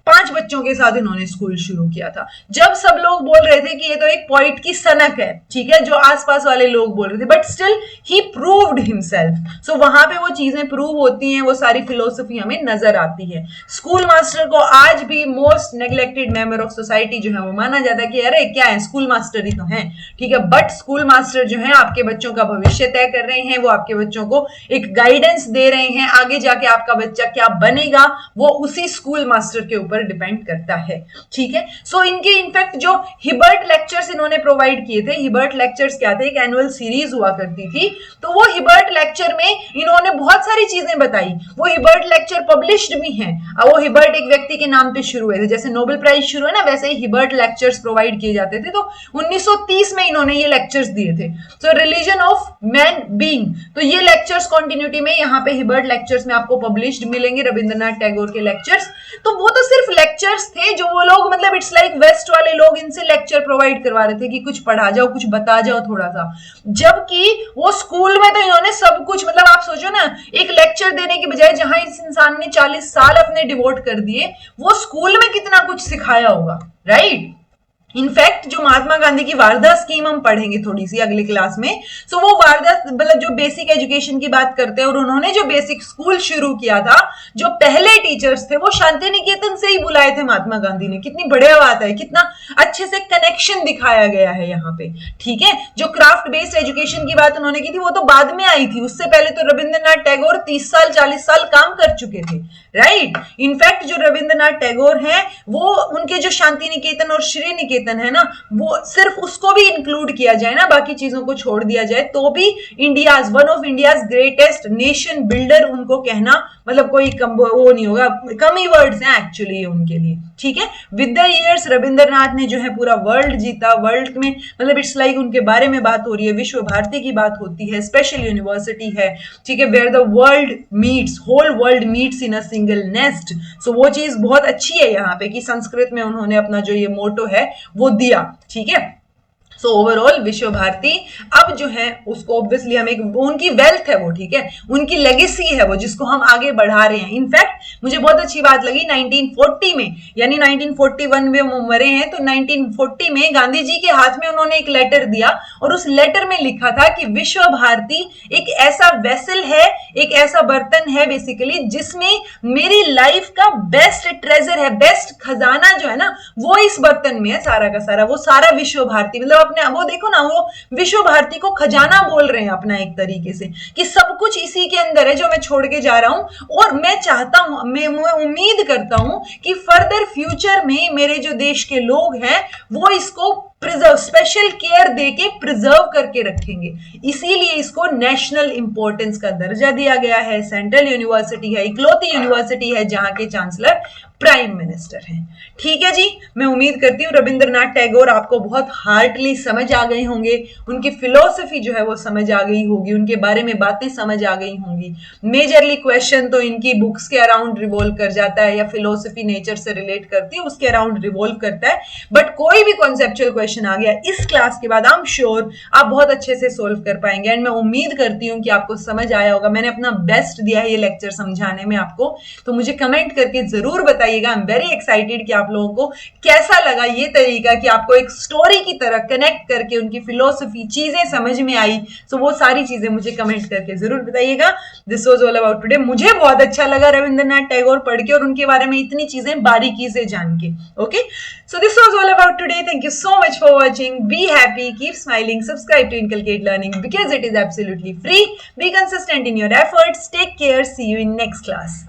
5 बच्चों के साथ इन्होंने स्कूल शुरू किया था, जब सब लोग बोल रहे थे कि ये तो एक पोइट की सनक है, ठीक है, जो आसपास वाले लोग बोल रहे थे, but still he proved himself. So वहां पे वो चीजें प्रूव होती हैं, वो सारी फिलोसफी हमें नजर आती है। स्कूल मास्टर को आज भी most neglected member of society जो है वो माना जाता है कि अरे क्या है, स्कूल मास्टर ही तो है, ठीक है, बट स्कूल मास्टर जो है आपके बच्चों का भविष्य तय कर रहे हैं, वो आपके बच्चों को एक गाइडेंस दे रहे हैं, आगे जाके आपका बच्चा क्या बनेगा वो उसी स्कूल मास्टर के ऊपर ऊपर डिपेंड करता है, ठीक है। सो इनके इनफैक्ट जो हिबर्ट लेक्चर्स इन्होंने प्रोवाइड किए थे, हिबर्ट लेक्चर्स क्या थे, एक एनुअल सीरीज हुआ करती थी, तो वो हिबर्ट लेक्चर में इन्होंने बहुत सारी चीजें बताई। वो हिबर्ट लेक्चर पब्लिश्ड भी हैं, और वो हिबर्ट एक व्यक्ति के नाम पे शुरू हुए थे, जैसे नोबेल प्राइज शुरू है ना, वैसे ही हिबर्ट लेक्चर्स प्रोवाइड किए जाते थे। तो 1930 में इन्होंने ये लेक्चर्स दिए थे। सो रिलीजन ऑफ मैन बीइंग, तो ये लेक्चर्स कंटिन्यूटी में यहाँ पे हिबर्ट लेक्चर्स में आपको पब्लिश्ड मिलेंगे, रविंद्रनाथ टैगोर के लेक्चर्स। तो वो तो सिर्फ लेक्चर्स थे जो वो लोग, मतलब इट्स लाइक वेस्ट वाले लोग इनसे लेक्चर प्रोवाइड करवा रहे थे कि कुछ पढ़ा जाओ, कुछ बता जाओ थोड़ा सा, जबकि वो स्कूल में तो इन्होंने सब कुछ, मतलब आप सोचो ना, एक लेक्चर देने के बजाय जहां इस इंसान ने 40 साल अपने डिवोट कर दिए, वो स्कूल में कितना कुछ सिखाया होगा, राइट। इनफैक्ट जो महात्मा गांधी की वारदा स्कीम हम पढ़ेंगे थोड़ी सी अगली क्लास में। सो वो वारदा मतलब जो बेसिक एजुकेशन की बात करते हैं, और उन्होंने जो बेसिक स्कूल शुरू किया था, जो पहले टीचर्स थे वो शांति निकेतन से ही बुलाए थे महात्मा गांधी ने। कितनी बढ़िया बात है, कितना अच्छे से कनेक्शन दिखाया गया है यहाँ पे, ठीक है। जो क्राफ्ट बेस्ड एजुकेशन की बात उन्होंने की थी वो तो बाद में आई थी, उससे पहले तो रविंद्रनाथ टैगोर 30 साल 40 साल काम कर चुके थे, राइट। इनफैक्ट जो रविंद्रनाथ टैगोर हैं वो उनके जो शांति निकेतन और श्री निकेतन है ना, वो सिर्फ उसको भी इंक्लूड किया जाए ना, बाकी चीजों को छोड़ दिया जाए, तो भी India's one of India's greatest nation builder उनको कहना मतलब कोई वो नहीं होगा, कम ही वर्ड्स हैं एक्चुअली उनके लिए, ठीक है। विद द ईयर्स रविंद्रनाथ ने जो है पूरा वर्ल्ड जीता, वर्ल्ड में मतलब इट्स लाइक उनके बारे में बात हो रही है, विश्व भारती की बात होती है, स्पेशल यूनिवर्सिटी है, ठीक है, where the world meets, whole world meets in a single nest. So वो चीज बहुत अच्छी है यहाँ पे कि संस्कृत में उन्होंने अपना जो ये मोटो है वो दिया, ठीक है। सो ओवरऑल विश्व भारती अब जो है उसको ऑब्वियसली हम एक, उनकी वेल्थ है वो, ठीक है, उनकी लेगेसी है वो, जिसको हम आगे बढ़ा रहे हैं। इनफैक्ट मुझे बहुत अच्छी बात लगी 1940 में, यानी 1941 में वो मरे हैं, तो 1940 में गांधी जी के हाथ में उन्होंने एक लेटर दिया, और उस लेटर में लिखा था कि विश्व भारती एक ऐसा वेसल है, एक ऐसा बर्तन है बेसिकली, जिसमें मेरी लाइफ का बेस्ट ट्रेजर है, बेस्ट खजाना जो है ना वो इस बर्तन में है, सारा का सारा, वो सारा विश्व भारती, मतलब अपने वो देखो ना, वो विश्व भारती को खजाना बोल रहे हैं अपना एक तरीके से, कि सब कुछ इसी के अंदर है जो मैं छोड़ के जा रहा हूं। और मैं चाहता हूं, मैं उम्मीद करता हूं कि फर्दर फ्यूचर में मेरे जो देश के लोग हैं वो इसको प्रिजर्व, स्पेशल केयर देके प्रिजर्व करके रखेंगे, इसीलिए इसको नेशनल इंपॉर्टेंस का दर्जा दिया गया है। सेंट्रल यूनिवर्सिटी है, इकलौती यूनिवर्सिटी है जहां के चांसलर प्राइम मिनिस्टर हैं, ठीक है जी। मैं उम्मीद करती हूँ रविंद्रनाथ टैगोर आपको बहुत हार्टली समझ आ गए होंगे, उनकी फिलोसफी जो है वो समझ आ गई होगी, उनके बारे में बातें समझ आ गई होंगी। मेजरली क्वेश्चन तो इनकी बुक्स के अराउंड रिवॉल्व कर जाता है, या फिलोसफी नेचर से रिलेट करती है उसके अराउंड रिवॉल्व करता है, बट कोई भी कॉन्सेप्चुअल क्वेश्चन आ गया इस क्लास के बाद, आई एम श्योर आप बहुत अच्छे से सोल्व कर पाएंगे। एंड मैं उम्मीद करती हूँ कि आपको समझ आया होगा, मैंने अपना बेस्ट दिया है ये लेक्चर समझाने में आपको, तो मुझे कमेंट करके जरूर बताइएगा। आई एम वेरी एक्साइटेड कि आप लोगों को कैसा लगा ये तरीका, कि आपको एक स्टोरी की तरह कनेक्ट करके उनकी फिलोसफी चीजें समझ में आई। सो वो सारी चीजें मुझे कमेंट करके जरूर बताइएगा। This was all about today. मुझे बहुत अच्छा लगा रविंद्रनाथ टैगोर पढ़ के और उनके बारे में इतनी चीजें बारीकी से जान के। Okay, so this was all about today. Thank you so much for watching. Be happy, keep smiling, subscribe to Inculcate Learning because it is absolutely free. Be consistent in your efforts. Take care. See you in next class.